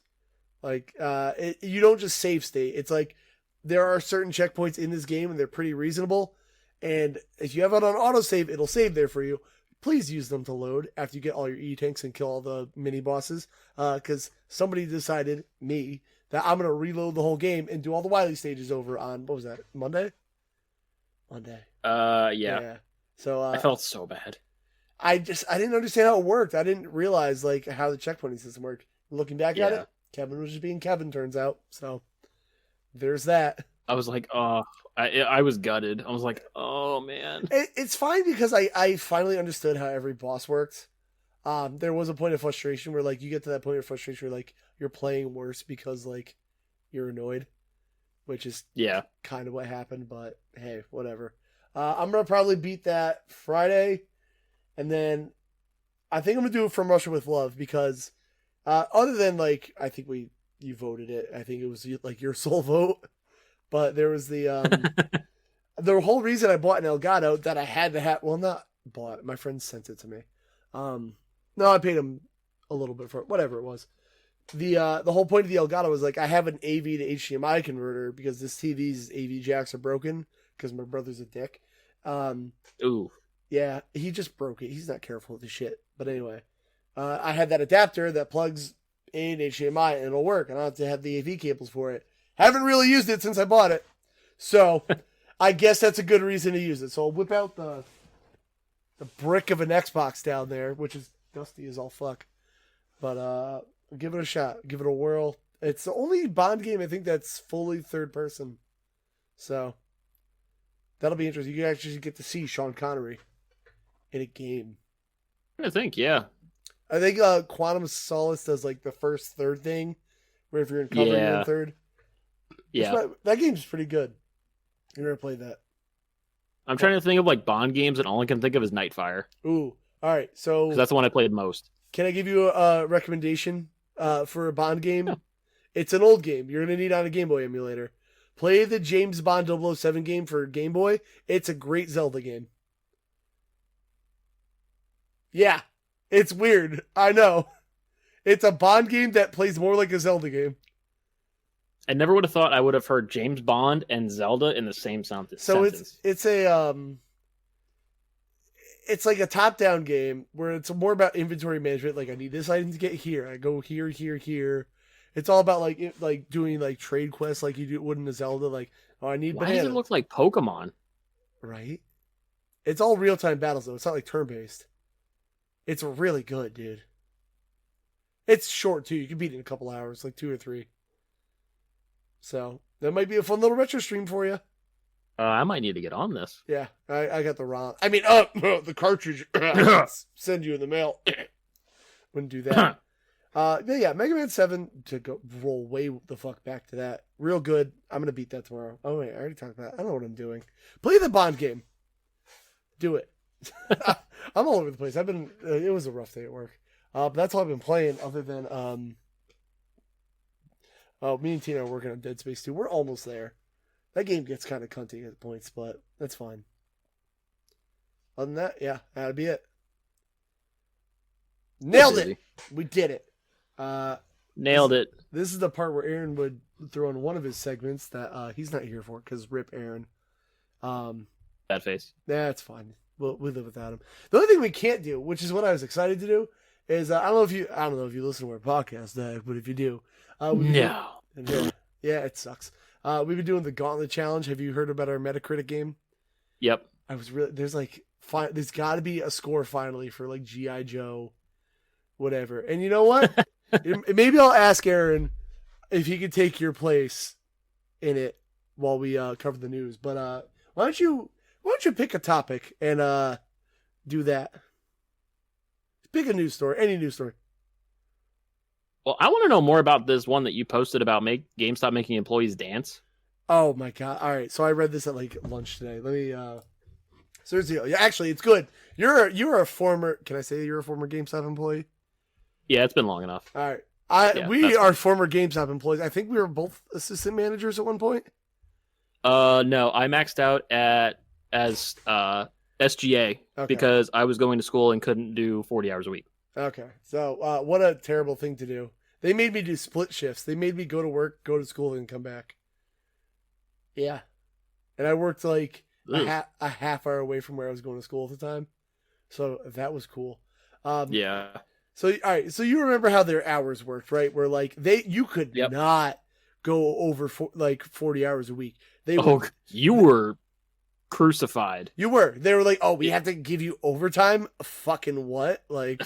You don't just save state. It's there are certain checkpoints in this game and they're pretty reasonable. And if you have it on autosave, it'll save there for you. Please use them to load after you get all your E-tanks and kill all the mini bosses. Because somebody decided, me, that I'm going to reload the whole game and do all the Wily stages over on, what was that, Monday? Yeah. So I felt so bad. I didn't understand how it worked. I didn't realize how the checkpointing system worked. Looking back at it, Kevin was just being Kevin, turns out. So there's that. I was like, oh, I was gutted. I was like, oh man. It's fine because I finally understood how every boss works. There was a point of frustration where you get to that point of frustration where you're playing worse because you're annoyed, which is kind of what happened. But hey, whatever. I'm gonna probably beat that Friday, and then I think I'm gonna do it From Russia with Love because other than I think you voted it. I think it was your sole vote. But there was the whole reason I bought an Elgato that I had to have. Well, not bought. My friend sent it to me. No, I paid him a little bit for it. Whatever it was. The whole point of the Elgato was like I have an AV to HDMI converter because this TV's AV jacks are broken because my brother's a dick. Ooh. Yeah, he just broke it. He's not careful with the shit. But anyway, I had that adapter that plugs in HDMI and it'll work. I don't have to have the AV cables for it. Haven't really used it since I bought it. So I guess that's a good reason to use it. So I'll whip out the brick of an Xbox down there, which is dusty as all fuck. But give it a shot. Give it a whirl. It's the only Bond game I think that's fully third person. So that'll be interesting. You actually get to see Sean Connery in a game. I think, yeah. I think Quantum of Solace does like the first third thing, where if you're in cover, you're in third. Yeah. That game's pretty good. You never played that. I'm trying to think of like Bond games, and all I can think of is Nightfire. Ooh. All right. So 'cause that's the one I played most. Can I give you a recommendation for a Bond game? Yeah. It's an old game. You're going to need on a Game Boy emulator. Play the James Bond 007 game for Game Boy. It's a great Zelda game. Yeah. It's weird. I know. It's a Bond game that plays more like a Zelda game. I never would have thought I would have heard James Bond and Zelda in the same sentence. So it's like a top-down game where it's more about inventory management. Like I need this item to get here. I go here, here, here. It's all about like doing like trade quests like you would in a Zelda. Like, oh, I need Why banana. does it look like Pokemon? Right? It's all real-time battles though. It's not like turn-based. It's really good, dude. It's short too. You can beat it in a couple hours, like 2 or 3. So that might be a fun little retro stream for you. I might need to get on this. Yeah, I got the ROM. I mean, the cartridge. Send you in the mail. Wouldn't do that. Yeah, Mega Man 7 to go roll way the fuck back to that. Real good. I'm gonna beat that tomorrow. Oh wait, I already talked about it. I don't know what I'm doing. Play the Bond game. Do it. I'm all over the place. It was a rough day at work. But that's all I've been playing. Other than me and Tina are working on Dead Space 2. We're almost there. That game gets kind of cunty at points, but that's fine. Other than that, yeah, that'd be it. Nailed it. We did it. Nailed it. This is the part where Aaron would throw in one of his segments that he's not here for because rip Aaron. Bad face. That's fine. We live without him. The only thing we can't do, which is what I was excited to do, is I don't know if you listen to our podcast, but if you do, no. Yeah, it sucks. We've been doing the Gauntlet Challenge. Have you heard about our Metacritic game? Yep. There's got to be a score finally for like G.I. Joe, whatever. And you know what? Maybe I'll ask Aaron if he could take your place in it while we cover the news. But why don't you pick a topic and do that? Pick a news story, any news story. Well, I want to know more about this one that you posted about GameStop making employees dance. Oh my god! All right, so I read this at like lunch today. Let me. Seriously, yeah, actually, it's good. You're a former. Can I say you're a former GameStop employee? Yeah, it's been long enough. All right, we are former GameStop employees. I think we were both assistant managers at one point. No, I maxed out as SGA because I was going to school and couldn't do 40 hours a week. Okay, so what a terrible thing to do. They made me do split shifts. They made me go to work, go to school, and come back. Yeah, and I worked like a half hour away from where I was going to school at the time, so that was cool. Yeah. So all right, so you remember how their hours worked, right? Where like you could not go over 40 hours a week. You were crucified. You were. They were like, oh, we have to give you overtime. Fucking what? Like,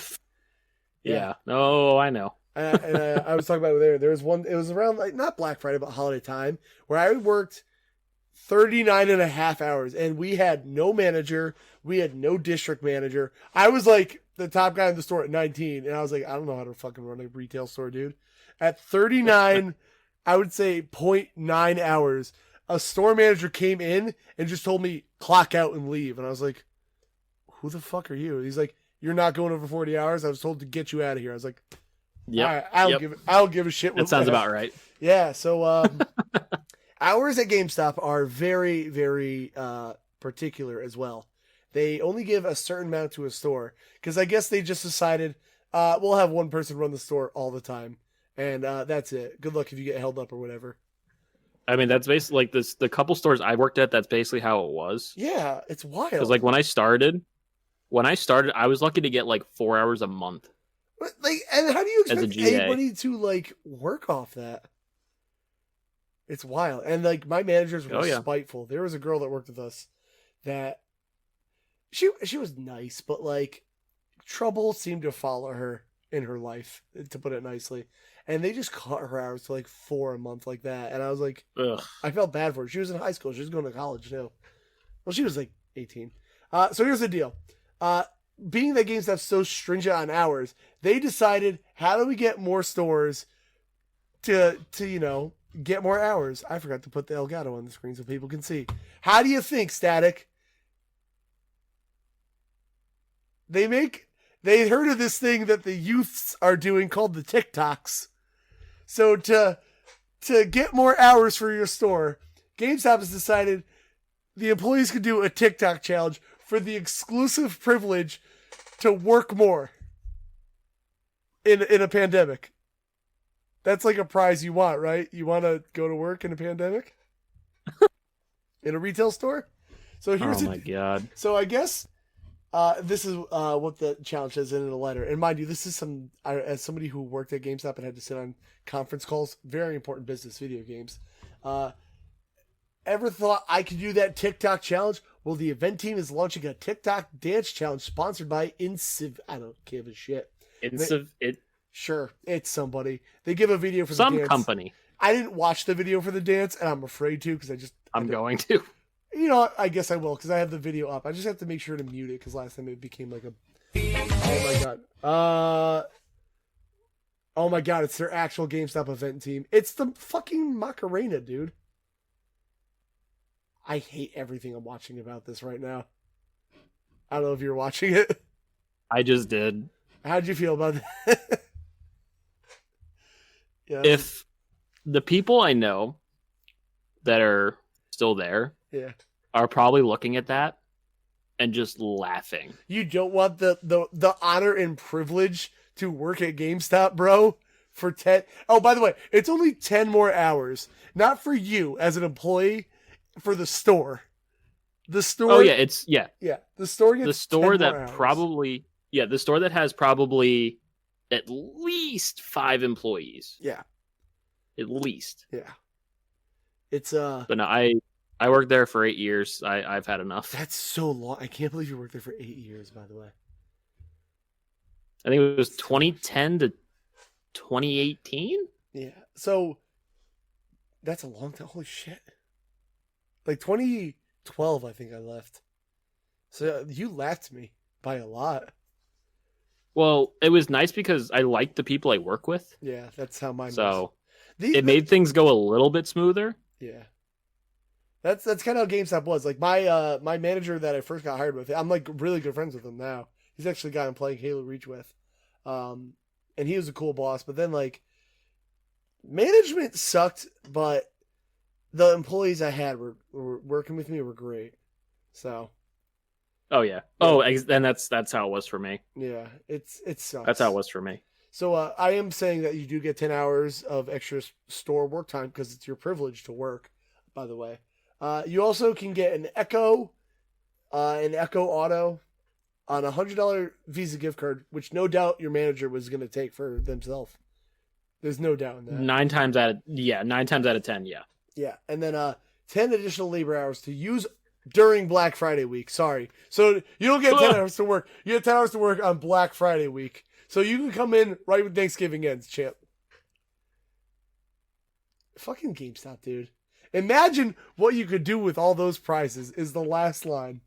yeah. Oh, I know. and I was talking about it there was one. It was around like not Black Friday, but holiday time where I worked 39 and a half hours, and we had no manager. We had no district manager. I was like the top guy in the store at 19, and I was like, I don't know how to fucking run a retail store, dude. At 39, I would say 0.9 hours. A store manager came in and just told me clock out and leave, and I was like, who the fuck are you? He's like, you're not going over 40 hours. I was told to get you out of here. I was like, yeah, I'll give a shit. That sounds about right. Yeah. So hours at GameStop are very, very particular as well. they only give a certain amount to a store because I guess they just decided we'll have one person run the store all the time, and that's it. Good luck if you get held up or whatever. I mean, that's basically like this. The couple stores I worked at, that's basically how it was. Yeah, it's wild. Because like when I started, I was lucky to get like 4 hours a month. But, like, and how do you As a expect GA. anybody to like work off that? It's wild. And like my managers were spiteful. There was a girl that worked with us that she was nice, but like trouble seemed to follow her in her life, to put it nicely. And they just cut her hours to like 4 a month like that. And I was like, Ugh. I felt bad for her. She was in high school. She was going to college too. Well, she was like 18. So here's the deal. Being that GameStop's so stringent on hours, they decided, how do we get more stores to get more hours? I forgot to put the Elgato on the screen so people can see. How do you think, Static? They heard of this thing that the youths are doing called the TikToks. So to get more hours for your store, GameStop has decided the employees could do a TikTok challenge for the exclusive privilege to work more in a pandemic. That's like a prize you want, right? You want to go to work in a pandemic? In a retail store? So here's God. So I guess this is what the challenge says in a letter. And mind you, this is as somebody who worked at GameStop and had to sit on conference calls, very important business, video games. Ever thought I could do that TikTok challenge? Well, the event team is launching a TikTok dance challenge sponsored by Inciv. I don't give a shit. Sure, it's somebody. They give a video for the dance. Some company. I didn't watch the video for the dance, and I'm afraid to because I'm going to. You know, I guess I will because I have the video up. I just have to make sure to mute it because last time it became like a. Oh my god. Oh my god! It's their actual GameStop event team. It's the fucking Macarena, dude. I hate everything I'm watching about this right now. I don't know if you're watching it. I just did. How'd you feel about that? Yeah. If the people I know that are still there are probably looking at that and just laughing. You don't want the honor and privilege to work at GameStop, bro, for 10. Oh, by the way, it's only 10 more hours. Not for you as an employee, for the store. The store. Oh yeah, Yeah, the store gets the store 10 that more hours. probably the store that has probably at least 5 employees. Yeah. At least. Yeah. It's But no, I worked there for 8 years. I've had enough. That's so long. I can't believe you worked there for 8 years, by the way. I think it was 2010 to 2018. Yeah. So that's a long time. Holy shit. Like 2012, I think I left. So you left me by a lot. Well, it was nice because I liked the people I work with. Yeah, that's how mine was. So it made things go a little bit smoother. Yeah. That's kind of how GameStop was. Like my manager that I first got hired with, I'm like really good friends with him now. He's actually the guy I'm playing Halo Reach with. And he was a cool boss, but then like management sucked, but the employees I had were working with me were great. So. Oh yeah. Oh, and that's how it was for me. Yeah, it sucks. That's how it was for me. So I am saying that you do get 10 hours of extra store work time because it's your privilege to work. By the way, you also can get an Echo Auto on $100 Visa gift card, which no doubt your manager was going to take for themselves. There's no doubt in that. 9 times out of 10, yeah. Yeah, and then 10 additional labor hours to use during Black Friday week. Sorry. So you don't get 10 hours to work. You get 10 hours to work on Black Friday week. So you can come in right when Thanksgiving ends, champ. Fucking GameStop, dude. Imagine what you could do with all those prizes is the last line.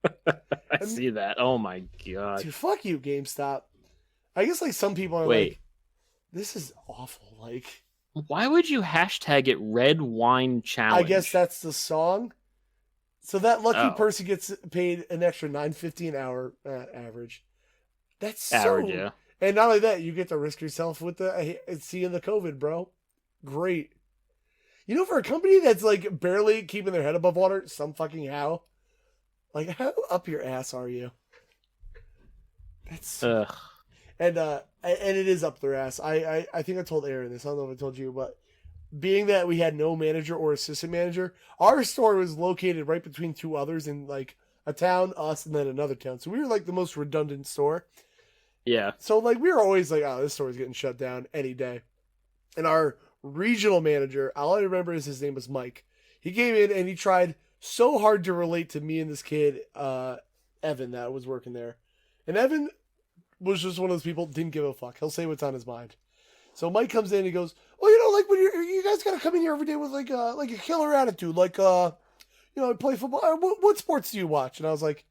I see that. Oh my god. Dude, fuck you, GameStop. I guess like some people are like, this is awful. Like, why would you hashtag it Red Wine Challenge? I guess that's the song. So that lucky person gets paid an extra $9.50 an hour average. That's average, so. Yeah. And not only that, you get to risk yourself with seeing the COVID, bro. Great. You know, for a company that's like barely keeping their head above water, some fucking how. Like, how up your ass are you? That's Ugh. and it is up their ass. I think I told Aaron this. I don't know if I told you, but being that we had no manager or assistant manager, our store was located right between two others in like a town, us, and then another town. So we were like the most redundant store. Yeah. So like we were always like, oh, this store is getting shut down any day. And our regional manager, all I remember is his name was Mike. He came in and he tried so hard to relate to me and this kid, Evan, that was working there. And Evan was just one of those people didn't give a fuck. He'll say what's on his mind. So Mike comes in and he goes, "Well, you know, like when you guys gotta come in here every day with like a killer attitude, like you know, play football. What sports do you watch?" And I was like,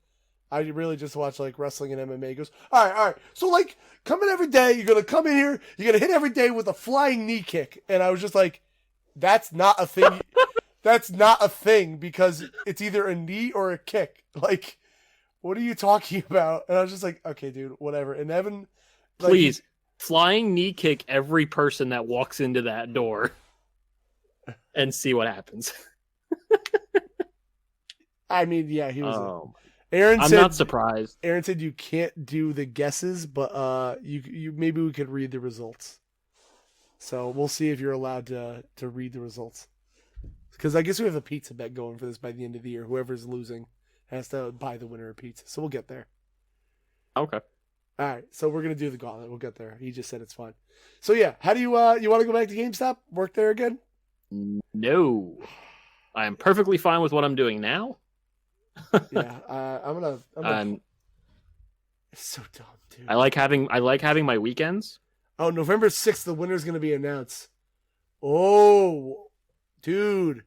"I really just watch like wrestling and MMA." He goes, all right. So like, come in every day. You're gonna come in here. You're gonna hit every day with a flying knee kick. And I was just like, "That's not a thing. That's not a thing because it's either a knee or a kick. Like, what are you talking about?" And I was just like, "Okay, dude, whatever." And Evan, like, Please, flying knee kick every person that walks into that door and see what happens. I mean, yeah, he was. Oh, Aaron I'm said, not surprised. Aaron said you can't do the guesses, but you maybe we could read the results. So we'll see if you're allowed to read the results. Because I guess we have a pizza bet going for this by the end of the year. Whoever's losing has to buy the winner a pizza. So we'll get there. Okay. All right, so we're gonna do the gauntlet. We'll get there. He just said it's fine. So yeah, how do you you want to go back to GameStop? Work there again? No, I am perfectly fine with what I'm doing now. Yeah, I'm gonna. It's so dumb, dude. I like having my weekends. Oh, November 6th, the winner's gonna be announced. Oh, dude,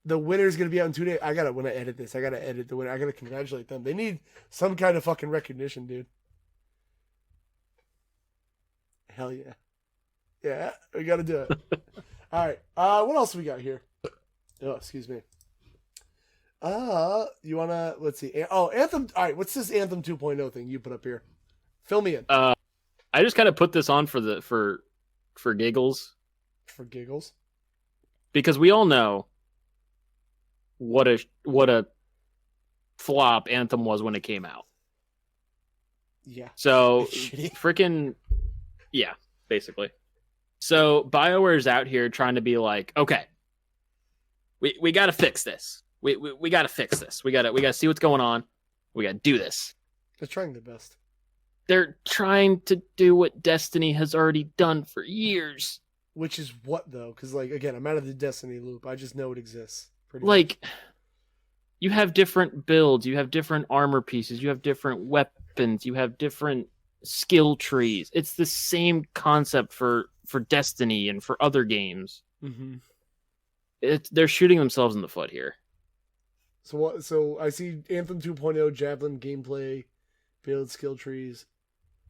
the winner's gonna be out in 2 days. When I edit this, I gotta edit the winner. I gotta congratulate them. They need some kind of fucking recognition, dude. Hell yeah. Yeah, we got to do it. All right. What else we got here? Oh, excuse me. You want to, let's see. Oh, Anthem. All right. What's this Anthem 2.0 thing you put up here? Fill me in. I just kind of put this on for giggles. For giggles? Because we all know what a flop Anthem was when it came out. Yeah. So Shitty. freaking yeah, basically. So BioWare's out here trying to be like, okay, we got to fix this. We got to fix this. We got to see what's going on. We got to do this. They're trying their best. They're trying to do what Destiny has already done for years. Which is what though? Because like again, I'm out of the Destiny loop. I just know it exists. Pretty Like, much. you have different builds. You have different armor pieces. You have different weapons. You have different skill trees. It's the same concept for Destiny and for other games. Mm-hmm. They're shooting themselves in the foot here. So what? So I see Anthem 2.0 Javelin gameplay, build skill trees.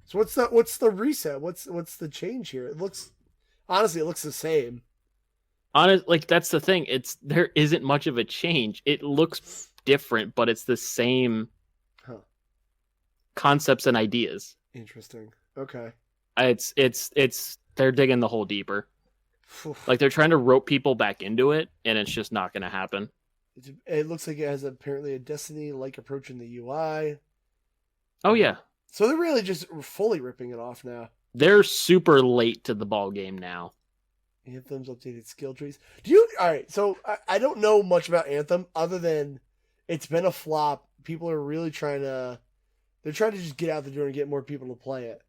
So what's the reset? What's the change here? It looks the same. Like that's the thing. There isn't much of a change. It looks different, but it's the same concepts and ideas. Interesting. Okay. It's they're digging the hole deeper. Like they're trying to rope people back into it, and it's just not going to happen. It looks like it has apparently a Destiny-like approach in the UI. Oh yeah. So they're really just fully ripping it off now. They're super late to the ball game now. Anthem's updated skill trees. All right, so I don't know much about Anthem other than it's been a flop. People are really they're trying to just get out the door and get more people to play it.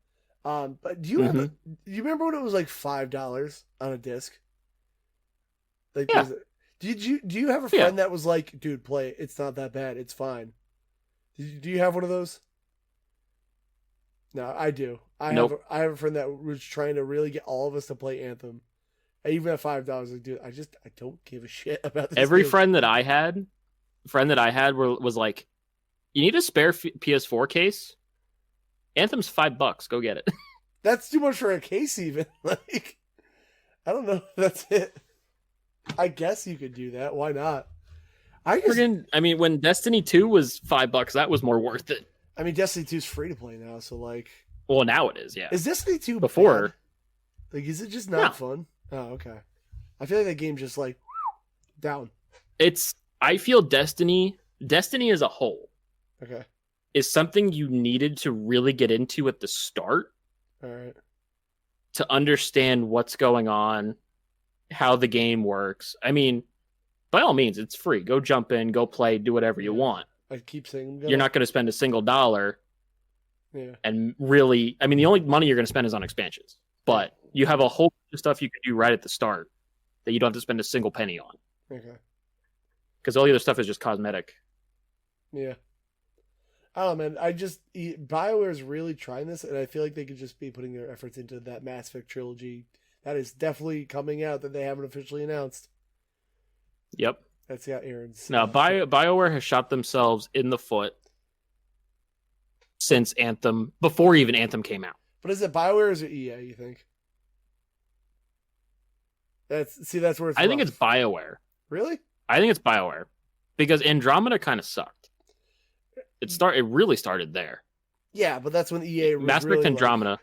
But do you you remember when it was like $5 on a disc? Like, yeah. Do you have a friend that was like, dude, play it. It's not that bad. It's fine. Do you have one of those? No, I do. I have a friend that was trying to really get all of us to play Anthem. Even at $5, like, dude, I don't give a shit about this. Every game. friend that I had was like, you need a spare PS4 case? Anthem's $5. Go get it. That's too much for a case, even. Like, I don't know. That's it. I guess you could do that. Why not? I mean, when Destiny 2 was $5, that was more worth it. I mean, Destiny 2 is free to play now, so like. Well, now it is, yeah. Is Destiny 2 before? bad? Like, is it just not fun? Oh, okay. I feel like that game's just like down. I feel Destiny as a whole Okay. is something you needed to really get into at the start. All right. To understand what's going on, how the game works. I mean, by all means, it's free. Go jump in, go play, do whatever you want. I keep saying you're not going to spend a single dollar. Yeah. And really, I mean, the only money you're going to spend is on expansions. But you have a whole bunch of stuff you can do right at the start that you don't have to spend a single penny on. Okay. Because all the other stuff is just cosmetic. Yeah. I don't know, man. BioWare is really trying this, and I feel like they could just be putting their efforts into that Mass Effect trilogy. That is definitely coming out that they haven't officially announced. Yep. That's Aaron's. Now, BioWare has shot themselves in the foot since Anthem, before even Anthem came out. But is it BioWare or is it EA, you think? That's where it's I think it's BioWare. Really? I think it's BioWare. Because Andromeda kind of sucked. It really started there. Yeah, but that's when EA was Mass Effect really Andromeda.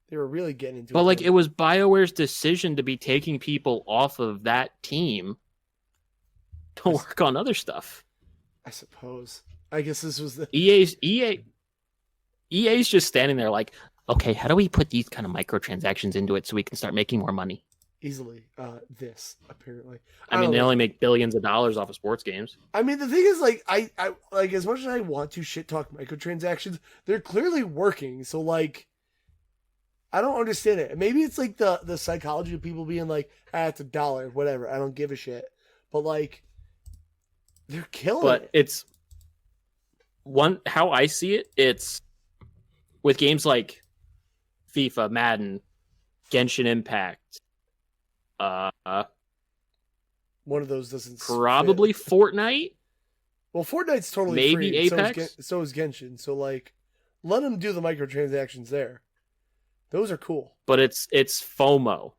They were really getting into it. But like it was BioWare's decision to be taking people off of that team to work on other stuff. I suppose. I guess this was the EA's just standing there like, okay, how do we put these kind of microtransactions into it so we can start making more money? Easily. This, apparently. I mean, they only make billions of dollars off of sports games. I mean, the thing is, like, I like, as much as I want to shit talk microtransactions, they're clearly working. So, like, I don't understand it. Maybe it's like the psychology of people being like, it's $1, whatever. I don't give a shit. But, like, they're killing it. But it's how I see it, it's with games like FIFA, Madden, Genshin Impact, one of those doesn't probably fit. Fortnite. Well, Fortnite's totally maybe free. Apex. So is Genshin. So like, let them do the microtransactions there. Those are cool. But it's FOMO.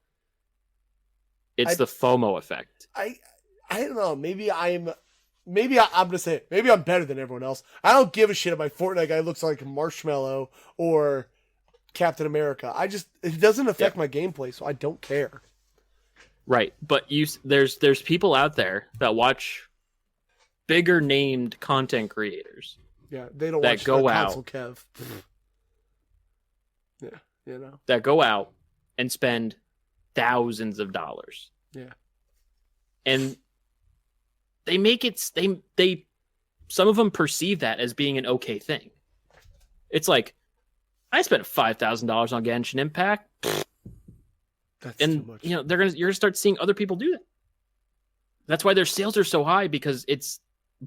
It's the FOMO effect. I don't know. Maybe I'm gonna say it. Maybe I'm better than everyone else. I don't give a shit if my Fortnite guy looks like Marshmallow or Captain America. It doesn't affect my gameplay, so I don't care. Right, but there's people out there that watch bigger named content creators. Yeah, they don't that watch go the out. Console Kev. Yeah, you know. That go out and spend thousands of dollars. Yeah. And they make it they some of them perceive that as being an okay thing. It's like, I spent $5,000 on Genshin Impact. That's and too much. You know, you're gonna start seeing other people do that. That's why their sales are so high, because it's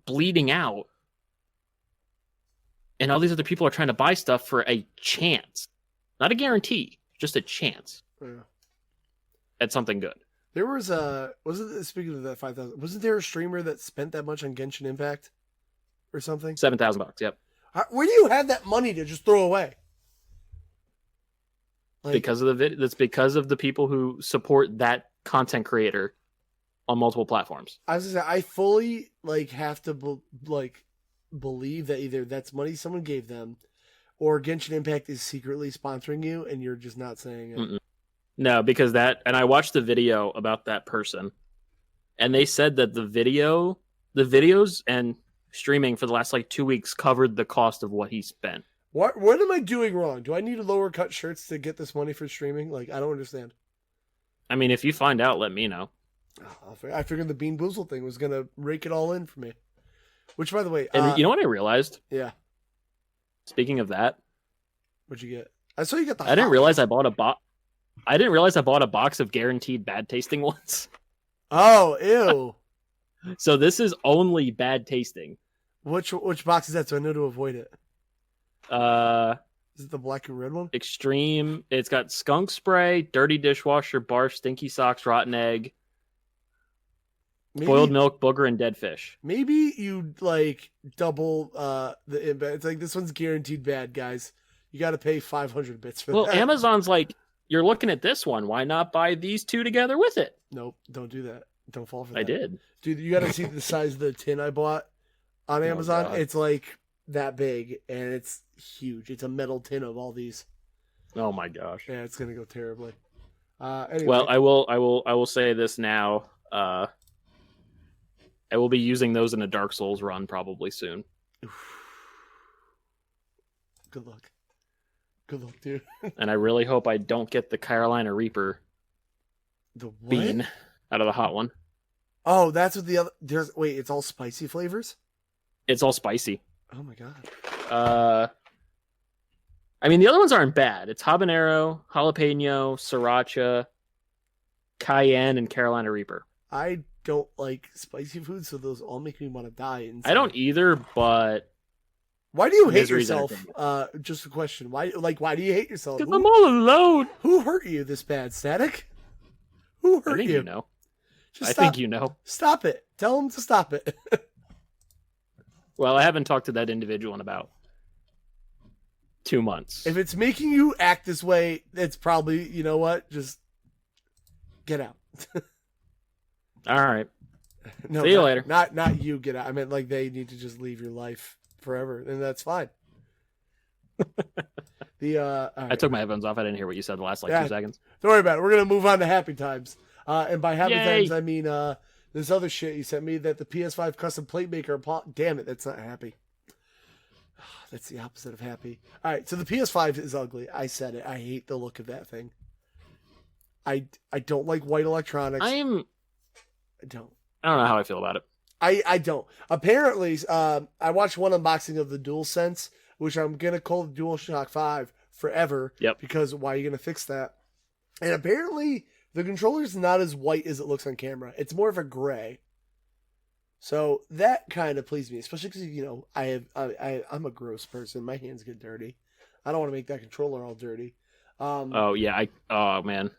bleeding out. And all these other people are trying to buy stuff for a chance. Not a guarantee, just a chance. Yeah. At something good. There was speaking of that 5,000, wasn't there a streamer that spent that much on Genshin Impact or something? $7,000, yep. Where do you have that money to just throw away? Like, because of the video. That's because of the people who support that content creator on multiple platforms. I was gonna say, I fully have to believe that either that's money someone gave them, or Genshin Impact is secretly sponsoring you, and you're just not saying it. Mm-mm. No, because and I watched the video about that person, and they said that the videos and streaming for the last 2 weeks covered the cost of what he spent. What am I doing wrong? Do I need lower cut shirts to get this money for streaming? I don't understand. I mean, if you find out, let me know. I figured the Bean Boozle thing was gonna rake it all in for me. Which, by the way, and you know what I realized? Yeah. Speaking of that, what'd you get? I saw you got the. I didn't realize I bought a box. I didn't realize I bought a box of guaranteed bad tasting ones. Oh, ew. So this is only bad tasting. Which box is that, so I know to avoid it? Is it the black and red one? Extreme. It's got skunk spray, dirty dishwasher, barf, stinky socks, rotten egg, boiled milk, booger, and dead fish. Maybe you double the impact. It's like, this one's guaranteed bad, guys. You got to pay 500 bits for that. Well, Amazon's like, you're looking at this one. Why not buy these two together with it? Nope, don't do that. Don't fall for that. I did. Dude, you got to see the size of the tin I bought on Amazon. God. It's that big, and it's huge. It's a metal tin of all these. Oh my gosh. Yeah, it's going to go terribly. Anyway. Well, I will say this now. I will be using those in a Dark Souls run probably soon. Good luck. Good luck, dude. And I really hope I don't get the Carolina Reaper bean out of the hot one. Oh, that's what the other. Wait, it's all spicy flavors? It's all spicy. Oh my god. I mean, the other ones aren't bad. It's habanero, jalapeno, sriracha, cayenne, and Carolina Reaper. I don't like spicy food, so those all make me want to die inside. I don't either, but why do you hate yourself? Just a question. Why do you hate yourself? Because I'm all alone. Who hurt you this bad, Static? Who hurt I think you? You know. I think you know. Stop it. Tell him to stop it. Well, I haven't talked to that individual in about 2 months. If it's making you act this way, it's probably, you know what? Just get out. All right. No, see you later. Not you get out. I meant like they need to just leave your life forever, and that's fine. Right. I took my headphones off. I didn't hear what you said the last 2 seconds. Don't worry about it. We're gonna move on to happy times. And by happy Yay. times, I mean this other shit you sent me that the PS5 custom plate maker. Damn it, that's not happy. That's the opposite of happy. All right, so the PS5 is ugly. I said it. I hate the look of that thing. I don't like white electronics. I don't know how I feel about it. I don't. Apparently, I watched one unboxing of the DualSense, which I'm gonna call the DualShock 5 forever. Yep. Because why are you gonna fix that? And apparently, the controller's not as white as it looks on camera. It's more of a gray. So that kind of pleased me, especially because, you know, I'm a gross person. My hands get dirty. I don't want to make that controller all dirty. Oh yeah, oh man.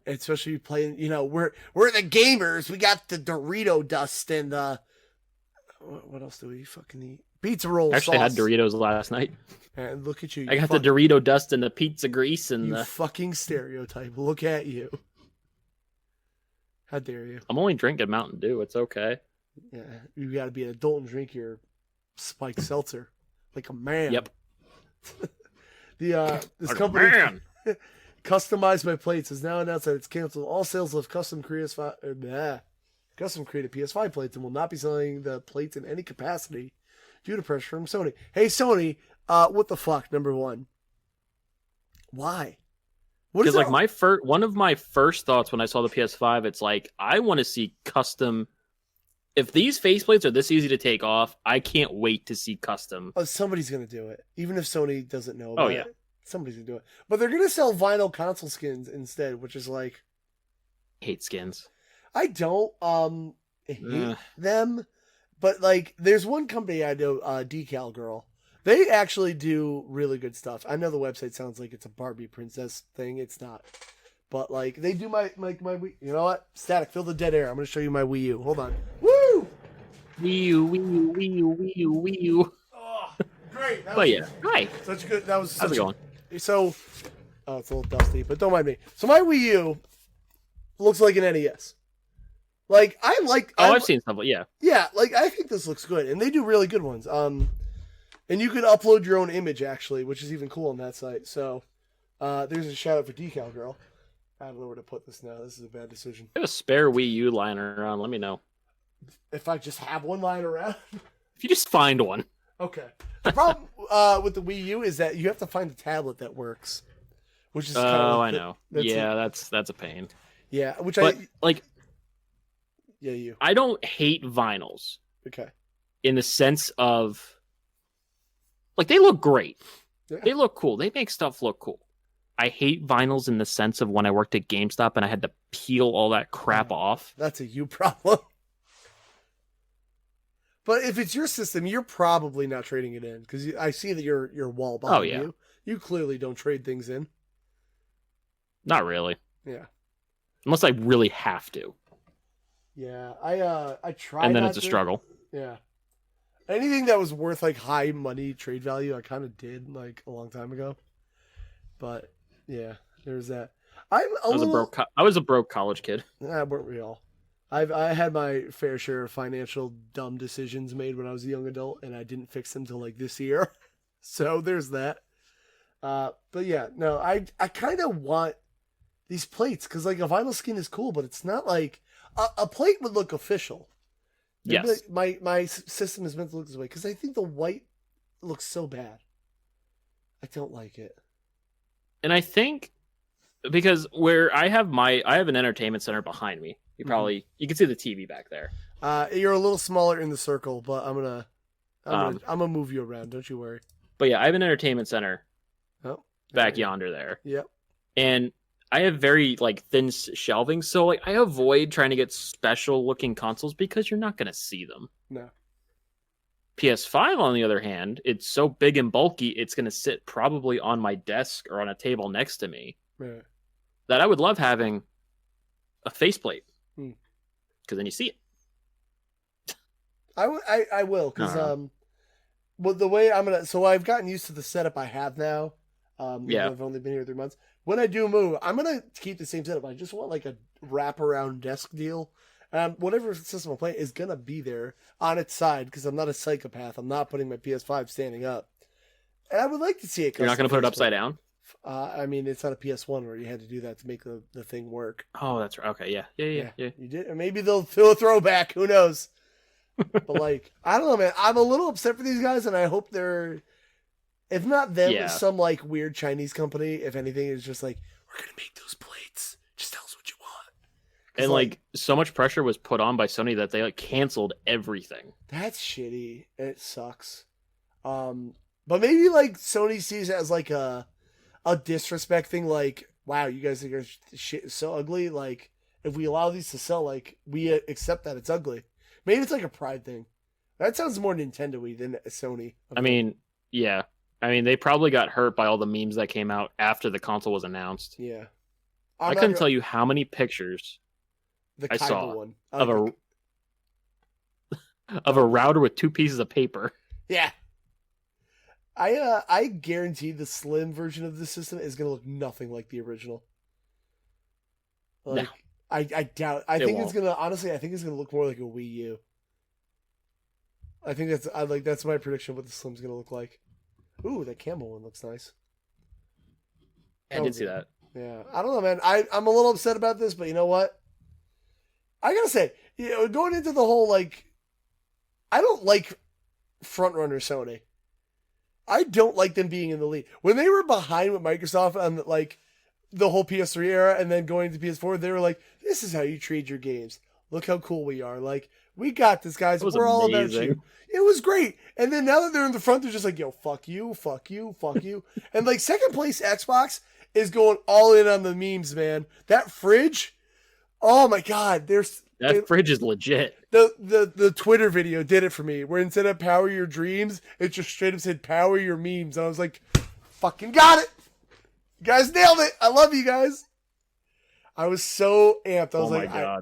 Especially playing, you know, we're the gamers. We got the Dorito dust and what else do we fucking eat? Pizza roll. Actually, sauce. I had Doritos last night. And look at you. I got the Dorito dust and the pizza grease and the fucking stereotype. Look at you. How dare you? I'm only drinking Mountain Dew. It's okay. Yeah, you got to be an adult and drink your spiked seltzer like a man. Yep. This like company Customized My Plates has now announced that it's canceled all sales of custom created PS5 plates and will not be selling the plates in any capacity due to pressure from Sony. Hey Sony, what the fuck? Number one, why? Because like one of my first thoughts when I saw the PS5, it's like I want to see custom. If these faceplates are this easy to take off, I can't wait to see custom. Oh, somebody's gonna do it, even if Sony doesn't know about it. Somebody's gonna do it, but they're gonna sell vinyl console skins instead, which is like, I hate skins. I don't hate them, but like, there's one company I know, Decal Girl. They actually do really good stuff. I know the website sounds like it's a Barbie princess thing. It's not. But, like, they do my Wii. You know what? Static, fill the dead air. I'm going to show you my Wii U. Hold on. Woo! Wii U. Oh, great. Hi. Such good. That was such How's it going? So, oh, it's a little dusty, but don't mind me. So, my Wii U looks like an NES. Like, I've seen stuff, yeah. Yeah, like, I think this looks good. And they do really good ones. And you can upload your own image, actually, which is even cool on that site. So, there's a shout out for Decal Girl. I don't know where to put this now. This is a bad decision. If you have a spare Wii U lying around, let me know. If I just have one lying around? If you just find one. Okay. The problem with the Wii U is that you have to find the tablet that works. Which is kind of I know. Yeah, that's a pain. Yeah, you. I don't hate vinyls. Okay. In the sense of, like, they look great. Yeah. They look cool. They make stuff look cool. I hate vinyls in the sense of when I worked at GameStop and I had to peel all that crap off. That's a you problem. But if it's your system, you're probably not trading it in because I see that your wall behind you. You clearly don't trade things in. Not really. Yeah. Unless I really have to. Yeah, I try. And then it's a struggle. Yeah. Anything that was worth like high money trade value, I kind of did like a long time ago. But yeah, there's that. I was a broke college kid. Weren't we all? I had my fair share of financial dumb decisions made when I was a young adult, and I didn't fix them till like this year. So there's that. But yeah, no, I kind of want these plates, because like a vinyl skin is cool, but it's not like a plate would look official. Maybe, Yes. like, my system is meant to look this way because I think the white looks so bad. I don't like it. And I think because where I have an entertainment center behind me. You can see the TV back there. You're a little smaller in the circle, but I'm gonna move you around. Don't you worry. But yeah, I have an entertainment center back you yonder there. Yep. And I have very like thin shelving, so like I avoid trying to get special looking consoles because you're not gonna see them. No. PS5, on the other hand, it's so big and bulky, it's gonna sit probably on my desk or on a table next to me. Right. That I would love having a faceplate because then you see it. I will because well, the way I've gotten used to the setup I have now. I've only been here 3 months. When I do move, I'm gonna keep the same setup. I just want like a wraparound desk deal. Whatever system I'm playing is gonna be there on its side because I'm not a psychopath. I'm not putting my PS5 standing up, and I would like to see it. You're not gonna put it upside down. I mean, it's not a PS1 where you had to do that to make the thing work. Oh, that's right. Okay, yeah. You did, or maybe they'll do a throwback. Who knows? But like, I don't know, man. I'm a little upset for these guys, and I hope they're, if not them, some like weird Chinese company. If anything, is just like, we're gonna make those plates. Just tell us what you want. And like, so much pressure was put on by Sony that they like canceled everything. That's shitty. It sucks. But maybe like Sony sees it as like a disrespect thing. Like, wow, you guys think your shit is so ugly. Like, if we allow these to sell, like, we accept that it's ugly. Maybe it's like a pride thing. That sounds more Nintendo-y than Sony. I mean, yeah. I mean, they probably got hurt by all the memes that came out after the console was announced. Yeah. I couldn't tell you how many pictures I saw one. of a router with 2 pieces of paper. Yeah. I guarantee the slim version of the system is going to look nothing like the original. Like, no. I doubt. I think it's gonna look more like a Wii U. I think that's my prediction of what the Slim's gonna look like. Ooh, that Campbell one looks nice. I did see that. Yeah, I don't know, man. I'm a little upset about this, but you know what? I gotta say, going into the whole like, I don't like frontrunner Sony. I don't like them being in the lead when they were behind with Microsoft on like the whole PS3 era, and then going to PS4, they were like, "This is how you trade your games. Look how cool we are. Like, we got this, guys. We're all about you." It was great. And then now that they're in the front, they're just like, "Yo, fuck you, fuck you, fuck you." And like second place Xbox is going all in on the memes, man. That fridge, oh my god, fridge is legit. The Twitter video did it for me, where instead of "power your dreams," it just straight up said "power your memes," and I was like, "Fucking got it." You guys nailed it. I love you guys. I was so amped. I was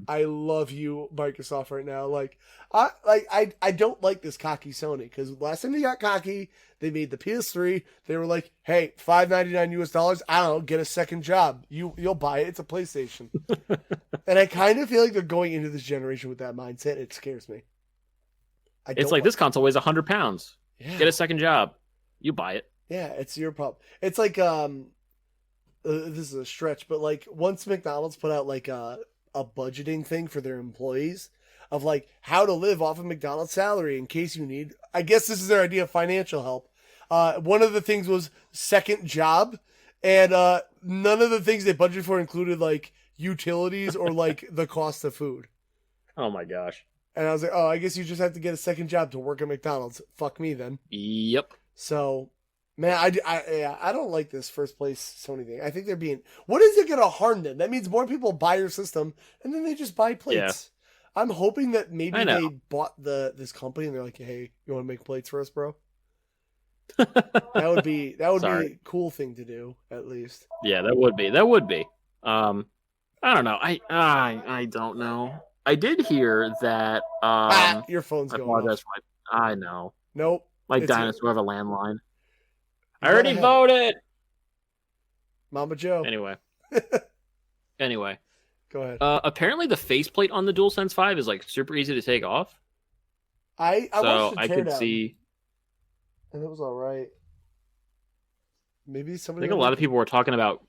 I love you, Microsoft, right now. Like, I don't like this cocky Sony, because last time they got cocky, they made the PS3. They were like, "Hey, $5.99 I don't know, get a second job. You'll buy it. It's a PlayStation." And I kind of feel like they're going into this generation with that mindset. It scares me. It's like this console weighs 100 pounds. Yeah. Get a second job. You buy it. Yeah, it's your problem. It's like this is a stretch, but like once McDonald's put out like a budgeting thing for their employees of like how to live off of McDonald's salary in case you need, I guess this is their idea of financial help. One of the things was second job, and none of the things they budgeted for included like utilities or like the cost of food. Oh my gosh. And I was like, oh, I guess you just have to get a second job to work at McDonald's. Fuck me then. Yep. So, man, I don't like this first place Sony thing. I think they're being... What is it going to harm them? That means more people buy your system, and then they just buy plates. Yeah. I'm hoping that maybe they bought this company, and they're like, "Hey, you want to make plates for us, bro?" that would be a cool thing to do, at least. Yeah, that would be. I don't know. I don't know. I did hear that... your phone's going off. I know. Nope. My dinosaur have a landline. I already voted. Mama Joe. Anyway. Go ahead. Apparently the faceplate on the DualSense 5 is like super easy to take off. I could see. And it was all right. Maybe somebody. I think a lot of people were talking about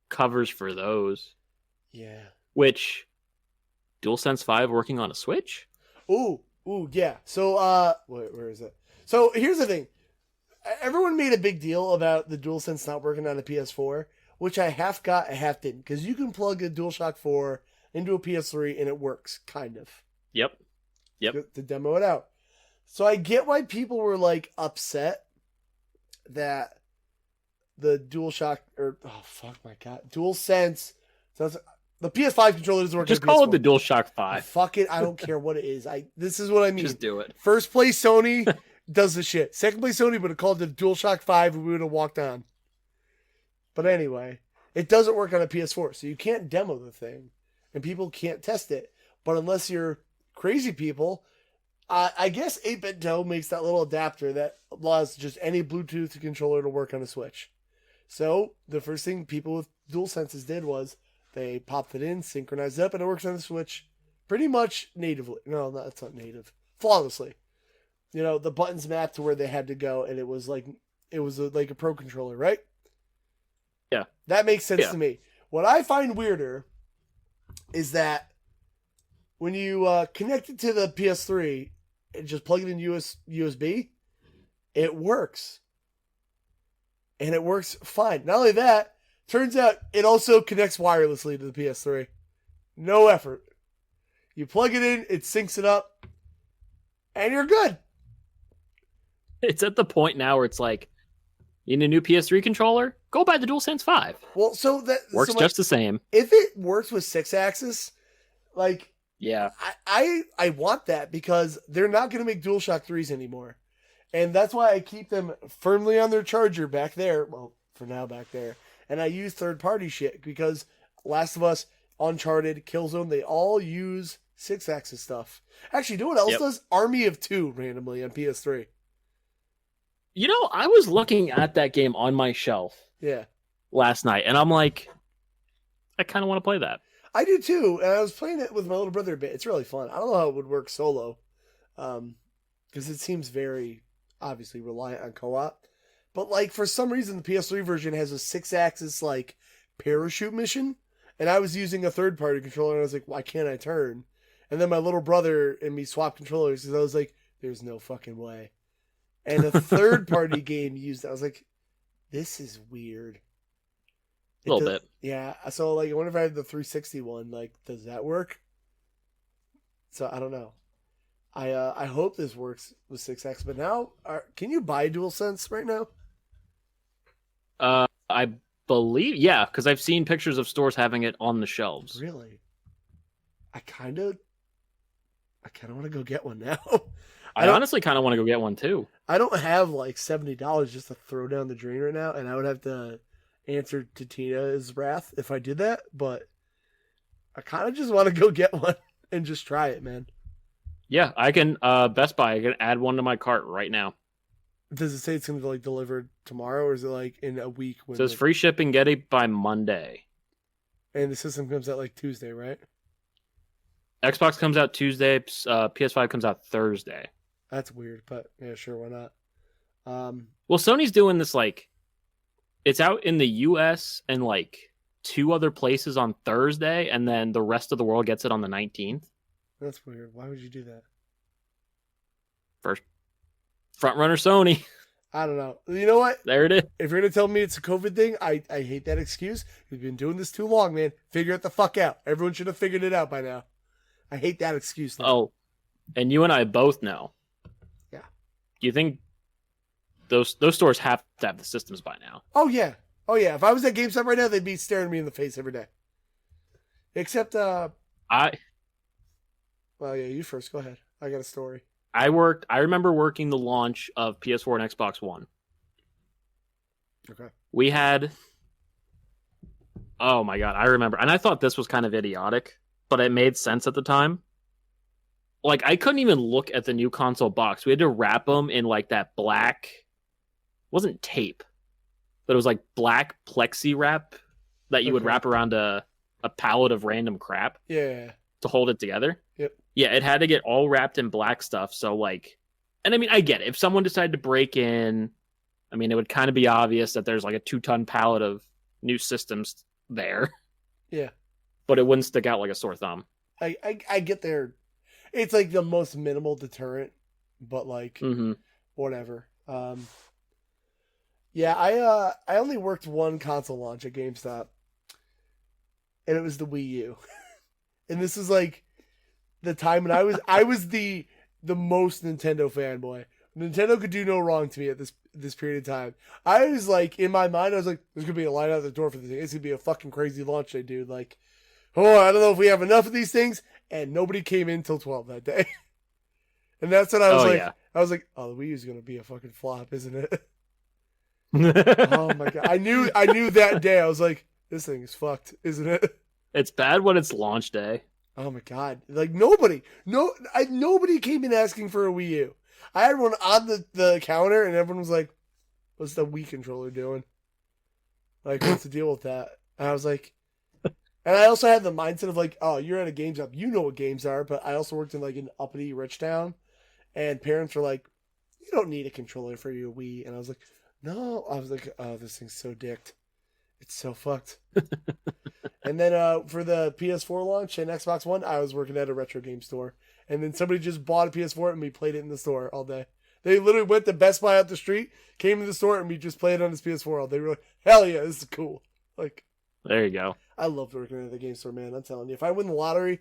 covers for those. Yeah. Which DualSense 5 working on a Switch? Ooh, yeah. So, where is it? So here's the thing. Everyone made a big deal about the DualSense not working on a PS4, which I half got, I half didn't, because you can plug a DualShock 4 into a PS3 and it works, kind of. Yep. To demo it out. So I get why people were like upset that the DualShock DualSense. So the PS5 controller doesn't work. Just on call PS4. it the DualShock 5. Fuck it, I don't care what it is. This is what I mean. Just do it. First place Sony does the shit. Second place Sony would have called it the DualShock 5 and we would have walked on. But anyway, it doesn't work on a PS4, so you can't demo the thing, and people can't test it. But unless you're crazy people, I guess 8-Bit Doe makes that little adapter that allows just any Bluetooth controller to work on a Switch. So the first thing people with DualSenses did was they popped it in, synchronized it up, and it works on the Switch pretty much natively. No, that's not native. Flawlessly. You know, the buttons mapped to where they had to go, and it was like a Pro controller, right? Yeah. That makes sense to me. What I find weirder is that when you connect it to the PS3 and just plug it in USB, it works. And it works fine. Not only that, turns out it also connects wirelessly to the PS3. No effort. You plug it in, it syncs it up, and you're good. It's at the point now where it's like, you need a new PS3 controller? Go buy the DualSense 5. Well, so that works just the same. If it works with 6-axis, like, yeah, I want that because they're not going to make DualShock 3s anymore. And that's why I keep them firmly on their charger back there. Well, for now back there. And I use third-party shit because Last of Us, Uncharted, Killzone, they all use 6-axis stuff. Actually, you know what else does? Army of Two randomly on PS3. You know, I was looking at that game on my shelf last night, and I'm like, I kind of want to play that. I do too, and I was playing it with my little brother a bit. It's really fun. I don't know how it would work solo, because it seems very, obviously, reliant on co-op. But, like, for some reason, the PS3 version has a 6-axis, like, parachute mission, and I was using a third-party controller, and I was like, why can't I turn? And then my little brother and me swapped controllers, because I was like, there's no fucking way. And a third-party game used it. I was like, this is weird. A little bit. Yeah. So, like, I wonder if I have the 360 one. Like, does that work? So, I don't know. I hope this works with 6X. But now, can you buy DualSense right now? I believe, yeah, because I've seen pictures of stores having it on the shelves. Really? I kind of want to go get one now. I honestly kind of want to go get one too. I don't have like $70 just to throw down the drain right now, and I would have to answer to Tina's wrath if I did that, but I kind of just want to go get one and just try it, man. Yeah, I can, Best Buy, I can add one to my cart right now. Does it say it's going to be like delivered tomorrow, or is it like in a week? It says free shipping, get it by Monday. And the system comes out like Tuesday, right? Xbox comes out Tuesday, PS5 comes out Thursday. That's weird, but yeah, sure, why not? Well, Sony's doing this, like, it's out in the US and like 2 other places on Thursday, and then the rest of the world gets it on the 19th. That's weird. Why would you do that? First front runner Sony. I don't know. You know what? There it is. If you're gonna tell me it's a COVID thing, I hate that excuse. We've been doing this too long, man. Figure it the fuck out. Everyone should have figured it out by now. I hate that excuse now. Oh, and you and I both know. Yeah. Do you think those stores have to have the systems by now? Oh yeah. If I was at GameStop right now, they'd be staring me in the face every day. Except well, yeah, you first. Go ahead. I got a story. I remember working the launch of PS4 and Xbox One. Okay. We had, oh my God, I remember. And I thought this was kind of idiotic, but it made sense at the time. Like, I couldn't even look at the new console box. We had to wrap them in like that black, it wasn't tape, but it was like black plexi wrap that you would wrap around a pallet of random crap. Yeah. To hold it together. Yep. Yeah, it had to get all wrapped in black stuff. So, like, and I mean, I get it. If someone decided to break in, I mean, it would kind of be obvious that there's like a 2-ton pallet of new systems there, Yeah. but it wouldn't stick out like a sore thumb. I get there. It's like the most minimal deterrent, but like Mm-hmm. whatever. Yeah, I only worked one console launch at GameStop, and it was the Wii U. And this is like the time when I was the most Nintendo fanboy. Nintendo could do no wrong to me at this period of time. I was like, in my mind, I was like, there's gonna be a line out the door for this thing. It's gonna be a fucking crazy launch day, dude. Like, oh, I don't know if we have enough of these things, and nobody came in till 12 that day. And that's when I was like, yeah. I was like, oh, the Wii U's gonna be a fucking flop, isn't it? Oh my god, I knew that day. I was like, this thing is fucked, isn't it? It's bad when it's launch day. Oh my god, like nobody came in asking for a Wii U. I had one on the counter, and everyone was like, what's the Wii controller doing? Like, what's the deal with that? And I was like, and I also had the mindset of like, oh, you're at a GameStop, you know what games are, but I also worked in like an uppity rich town, and parents were like, you don't need a controller for your Wii. And I was like, no. I was like, oh, this thing's so dicked. It's so fucked. And then for the PS4 launch and Xbox One, I was working at a retro game store. And then somebody just bought a PS4 and we played it in the store all day. They literally went to Best Buy out the street, came to the store, and we just played on his PS4 all day. We were like, hell yeah, this is cool. Like, there you go. I loved working at the game store, man. I'm telling you. If I win the lottery,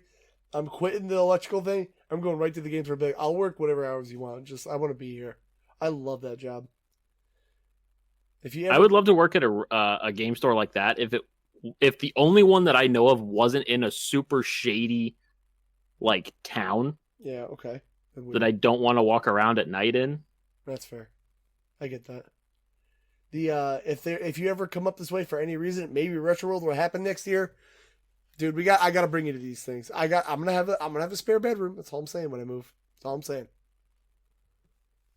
I'm quitting the electrical thing. I'm going right to the game store. Like, I'll work whatever hours you want. Just, I want to be here. I love that job. I would love to work at a game store like that if the only one that I know of wasn't in a super shady like town. Yeah, okay. That I don't want to walk around at night in. That's fair. I get that. The if you ever come up this way for any reason, maybe Retro World will happen next year. Dude, I gotta bring you to these things. I'm gonna have a spare bedroom. That's all I'm saying when I move. That's all I'm saying.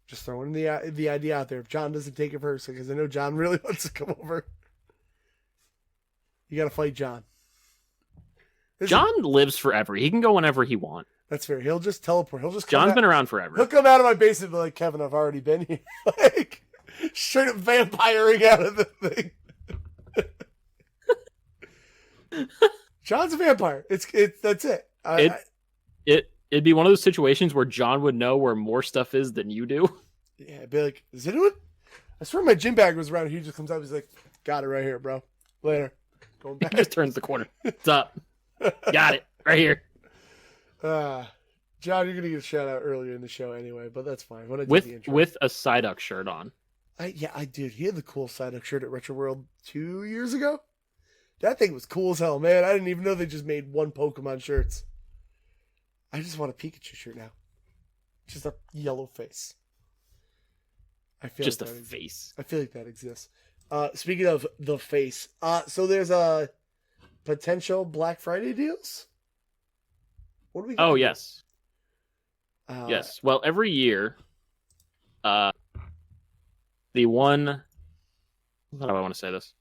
Just throwing the idea out there. If John doesn't take it first, because I know John really wants to come over. You gotta fight John. John lives forever. He can go whenever he wants. That's fair. He'll just teleport. He'll just John's been around forever. He'll come out of my basement and be like, Kevin, I've already been here. Like, straight up vampiring out of the thing. John's a vampire. That's it. It'd be one of those situations where John would know where more stuff is than you do. Yeah, it'd be like, is anyone? I swear my gym bag was around here. He just comes out. He's like, got it right here, bro. Later. Going back. He just turns the corner. What's up? Got it. Right here. John, you're going to get a shout out earlier in the show anyway, but that's fine. When I do the intro. With a Psyduck shirt on. I did. He had the cool Psyduck shirt at Retro World 2 years ago. That thing was cool as hell, man. I didn't even know they just made one Pokemon shirts. I just want a Pikachu shirt now. Just a yellow face. I feel just like a face. I feel like that exists. Speaking of the face, so there's a potential Black Friday deals. What do we got? Oh, yes. Yes. Well, every year, the one, how do I want to say this?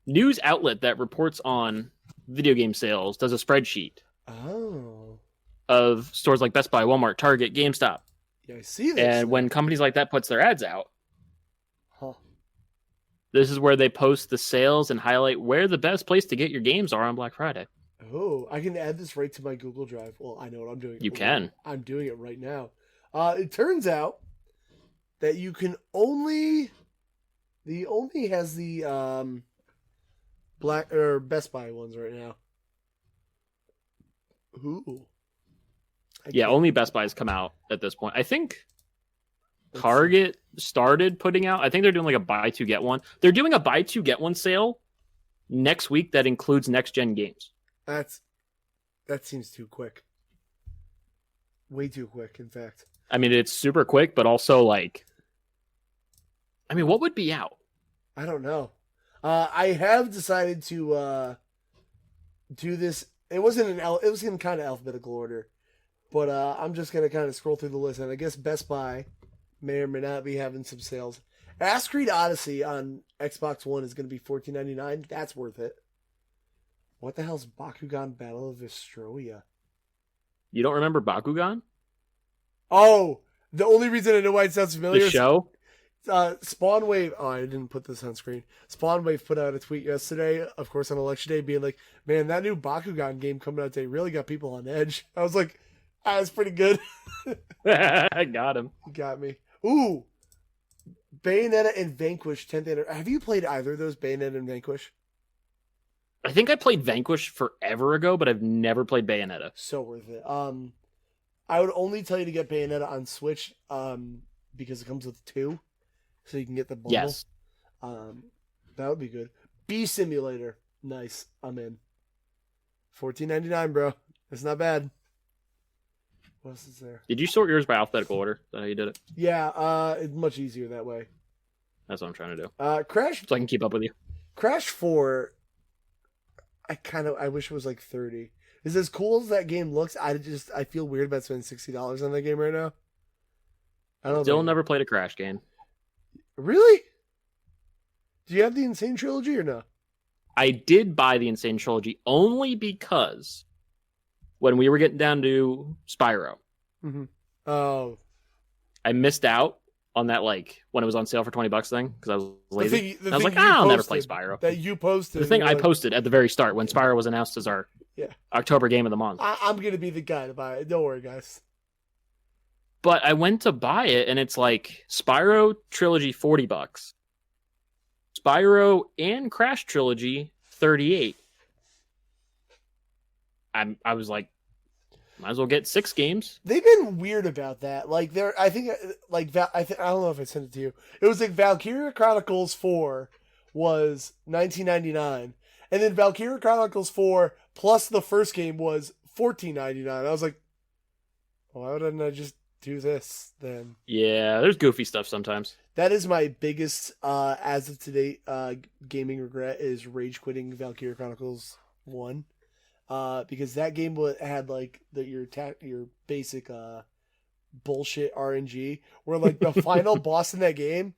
News outlet that reports on video game sales does a spreadsheet. Oh. Of stores like Best Buy, Walmart, Target, GameStop. Yeah, I see this. And when companies like that puts their ads out, huh. This is where they post the sales and highlight where the best place to get your games are on Black Friday. Oh, I can add this right to my Google Drive. Well, I know what I'm doing. You can. I'm doing it right now. It turns out that you can only has the Black or Best Buy ones right now. Ooh. Yeah, only Best Buy's come out at this point. I think Target started putting out. I think they're doing like a buy two get one. They're doing a buy two get one sale next week that includes next gen games. That seems too quick. Way too quick, in fact. I mean, it's super quick, but also like, I mean, what would be out? I don't know. I have decided to do this. It was in kind of alphabetical order. But I'm just going to kind of scroll through the list. And I guess Best Buy may or may not be having some sales. Assassin's Creed Odyssey on Xbox One is going to be $14.99. That's worth it. What the hell's Bakugan Battle of Vestroia? You don't remember Bakugan? Oh, the only reason I know why it sounds familiar The show? Spawn Wave. Oh, I didn't put this on screen. Spawn Wave put out a tweet yesterday, of course, on election day, being like, "Man, that new Bakugan game coming out today really got people on edge." I was like, "That's pretty good." I got him. You got me. Ooh, Bayonetta and Vanquish 10th anniversary. Have you played either of those, Bayonetta and Vanquish? I think I played Vanquish forever ago, but I've never played Bayonetta. So worth it. I would only tell you to get Bayonetta on Switch, because it comes with 2, so you can get the bundle. Yes. That would be good. Bee Simulator, nice. I'm in. $14.99, bro. That's not bad. What else is there? Did you sort yours by alphabetical order? Is that how you did it? Yeah, it's much easier that way. That's what I'm trying to do. Crash. So I can keep up with you. Crash 4. I wish it was like 30. Is as cool as that game looks. I feel weird about spending $60 on that game right now. I don't. Still never played a Crash game. Really? Do you have the Insane Trilogy or no? I did buy the Insane Trilogy only because when we were getting down to Spyro, Oh, I missed out on that, like, when it was on sale for $20 thing, because I was lazy. the I was like, thing you I'll never play posted, Spyro. That you posted. The thing I like, posted at the very start when Spyro was announced as our October game of the month. I'm gonna be the guy to buy it. Don't worry, guys. But I went to buy it, and it's like Spyro Trilogy $40, Spyro and Crash Trilogy $38. I was like, might as well get 6 games. They've been weird about that. Like I think I don't know if I sent it to you. It was like Valkyria Chronicles 4 was $19.99, and then Valkyria Chronicles 4 plus the first game was $14.99. I was like, why wouldn't I just do this then? Yeah, there's goofy stuff sometimes. That is my biggest as of today gaming regret is rage quitting Valkyria Chronicles 1. Because that game had like your basic bullshit RNG, where like the final boss in that game,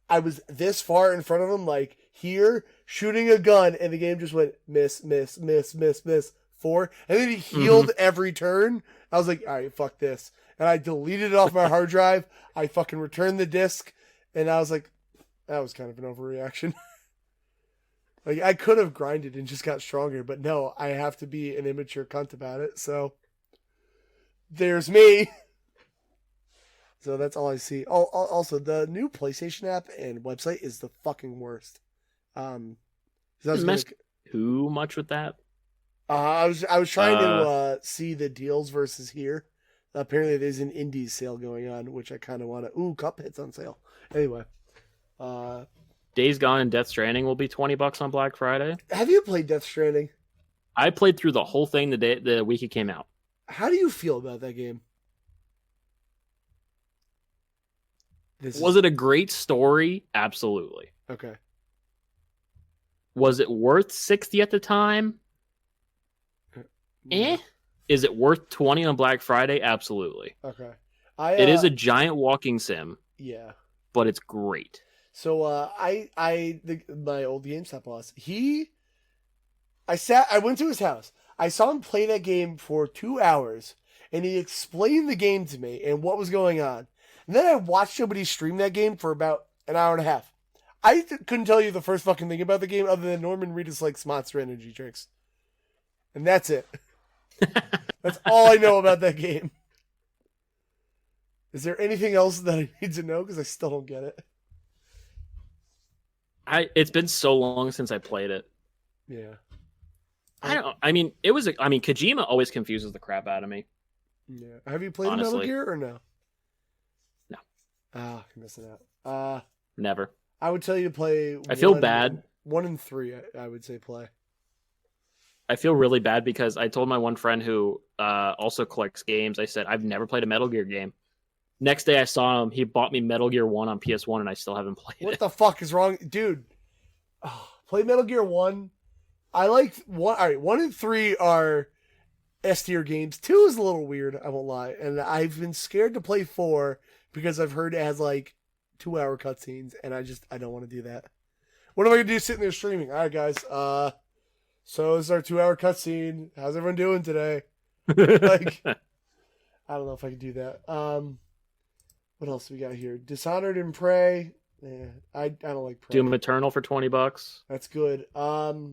I was this far in front of him, like here, shooting a gun, and the game just went miss, miss, miss, miss, miss, 4, and then he healed every turn. I was like, all right, fuck this, and I deleted it off my hard drive. I fucking returned the disc, and I was like, that was kind of an overreaction. Like, I could have grinded and just got stronger, but no, I have to be an immature cunt about it, so there's me. So that's all I see. Oh, also, the new PlayStation app and website is the fucking worst. Messed too much with that. I was trying to see the deals versus here. Apparently, there's an indies sale going on, which I kind of want to. Ooh, Cuphead's on sale. Anyway, Days Gone and Death Stranding will be $20 on Black Friday. Have you played Death Stranding? I played through the whole thing the week it came out. How do you feel about that game? Was it a great story? Absolutely. Okay. Was it worth 60 at the time? Is it worth 20 on Black Friday? Absolutely. Okay. It is a giant walking sim. Yeah. But it's great. So my old GameStop boss, I went to his house. I saw him play that game for 2 hours, and he explained the game to me and what was going on. And then I watched somebody stream that game for about an hour and a half. I couldn't tell you the first fucking thing about the game other than Norman Reedus likes Monster Energy drinks. And that's it. That's all I know about that game. Is there anything else that I need to know? Because I still don't get it. It's been so long since I played it. Yeah. Kojima always confuses the crap out of me. Yeah. Have you played Metal Gear or no? No. Ah, you're missing out. Never. I would tell you to play. I feel bad. 1 and 3, I would say play. I feel really bad because I told my one friend who also collects games, I said, I've never played a Metal Gear game. Next day I saw him, he bought me Metal Gear 1 on PS1 and I still haven't played it. What the fuck is wrong? Dude, play Metal Gear 1. I like 1. All right, 1 and 3 are S tier games. 2 is a little weird, I won't lie. And I've been scared to play 4 because I've heard it has like 2-hour cutscenes and I don't want to do that. What am I going to do sitting there streaming? All right, guys. So this is our 2-hour cutscene. How's everyone doing today? Like, I don't know if I can do that. What else we got here? Dishonored and Prey. Yeah, I don't like Prey. Doom Eternal for $20. That's good.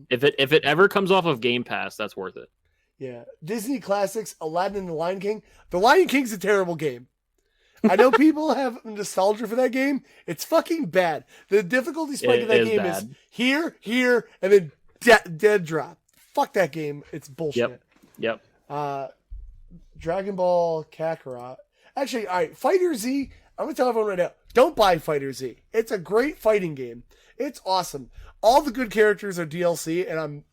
If it ever comes off of Game Pass, that's worth it. Yeah, Disney classics, Aladdin and the Lion King. The Lion King's a terrible game. I know people have nostalgia for that game. It's fucking bad. The difficulty spike of that game bad. is here, and then dead drop. Fuck that game. It's bullshit. Yep. Dragon Ball Kakarot. Actually, all right, Fighter Z. I'm gonna tell everyone right now: don't buy Fighter Z. It's a great fighting game. It's awesome. All the good characters are DLC, and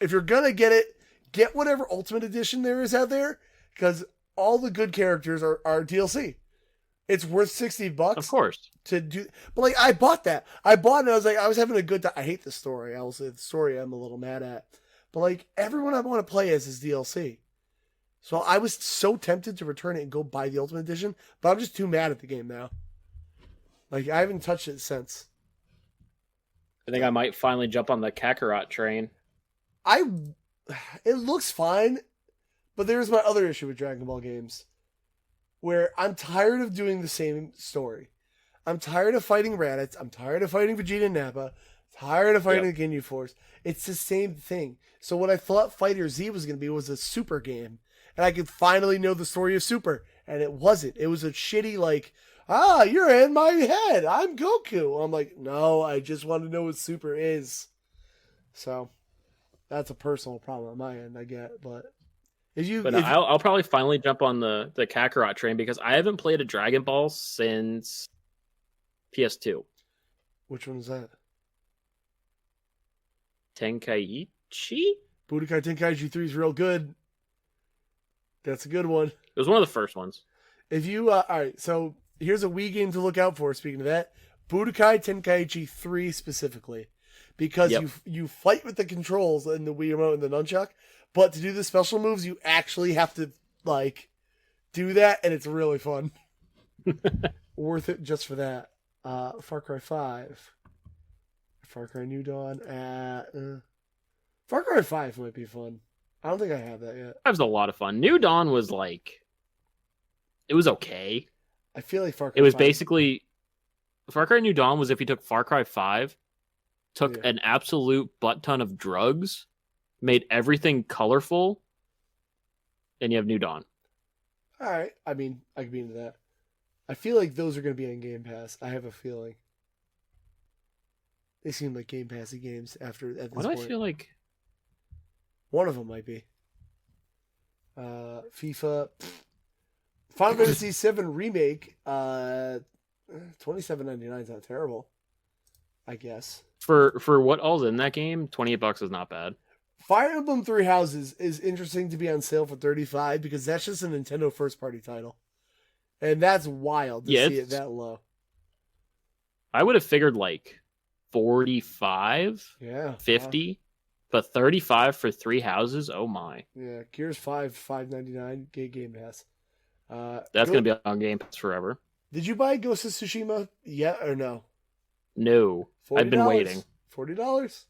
if you're gonna get it, get whatever Ultimate Edition there is out there, because all the good characters are DLC. It's worth $60. Of course. To do, but like I bought that. I bought it. And I was having a good time. I hate the story. I will say the story I'm a little mad at. But like everyone I want to play as is DLC. So I was so tempted to return it and go buy the Ultimate Edition, but I'm just too mad at the game now. Like I haven't touched it since. I think I might finally jump on the Kakarot train. It looks fine, but there's my other issue with Dragon Ball games, where I'm tired of doing the same story. I'm tired of fighting Raditz. I'm tired of fighting Vegeta and Nappa. Tired of fighting the Ginyu Force. It's the same thing. So what I thought Fighter Z was going to be was a Super game, and I could finally know the story of Super, and it wasn't. It was a shitty like, you're in my head. I'm Goku. I'm like, no, I just want to know what Super is. So that's a personal problem on my end, I get, but. I'll probably finally jump on the Kakarot train because I haven't played a Dragon Ball since PS2. Which one is that? Tenkaichi? Budokai Tenkaichi 3 is real good. That's a good one. It was one of the first ones. If you all right, so here's a Wii game to look out for. Speaking of that, Budokai Tenkaichi 3 specifically, because you fight with the controls in the Wii remote and the nunchuck. But to do the special moves, you actually have to, like, do that, and it's really fun. Worth it just for that. Far Cry 5. Far Cry New Dawn. Far Cry 5 might be fun. I don't think I have that yet. 5's a lot of fun. New Dawn was, like... It was okay. I feel like Far Cry 5... It was basically... Far Cry New Dawn was if you took Far Cry 5, took an absolute butt-ton of drugs... made everything colorful, and you have New Dawn. All right. I mean, I could be into that. I feel like those are going to be on Game Pass. I have a feeling. They seem like Game Passy games at this point. Why do I feel like... One of them might be. FIFA. Final Fantasy VII Remake. $27.99 is not terrible, I guess. For what all's in that game, $28 is not bad. Fire Emblem Three Houses is interesting to be on sale for $35 because that's just a Nintendo first party title. And that's wild to see it that low. I would have figured like 45, 50, but 35 for Three Houses, oh my. Yeah, Gears 5, $5.99, Game Pass. That's going to be on Game Pass forever. Did you buy Ghost of Tsushima yet or no? No. $40? I've been waiting. $40?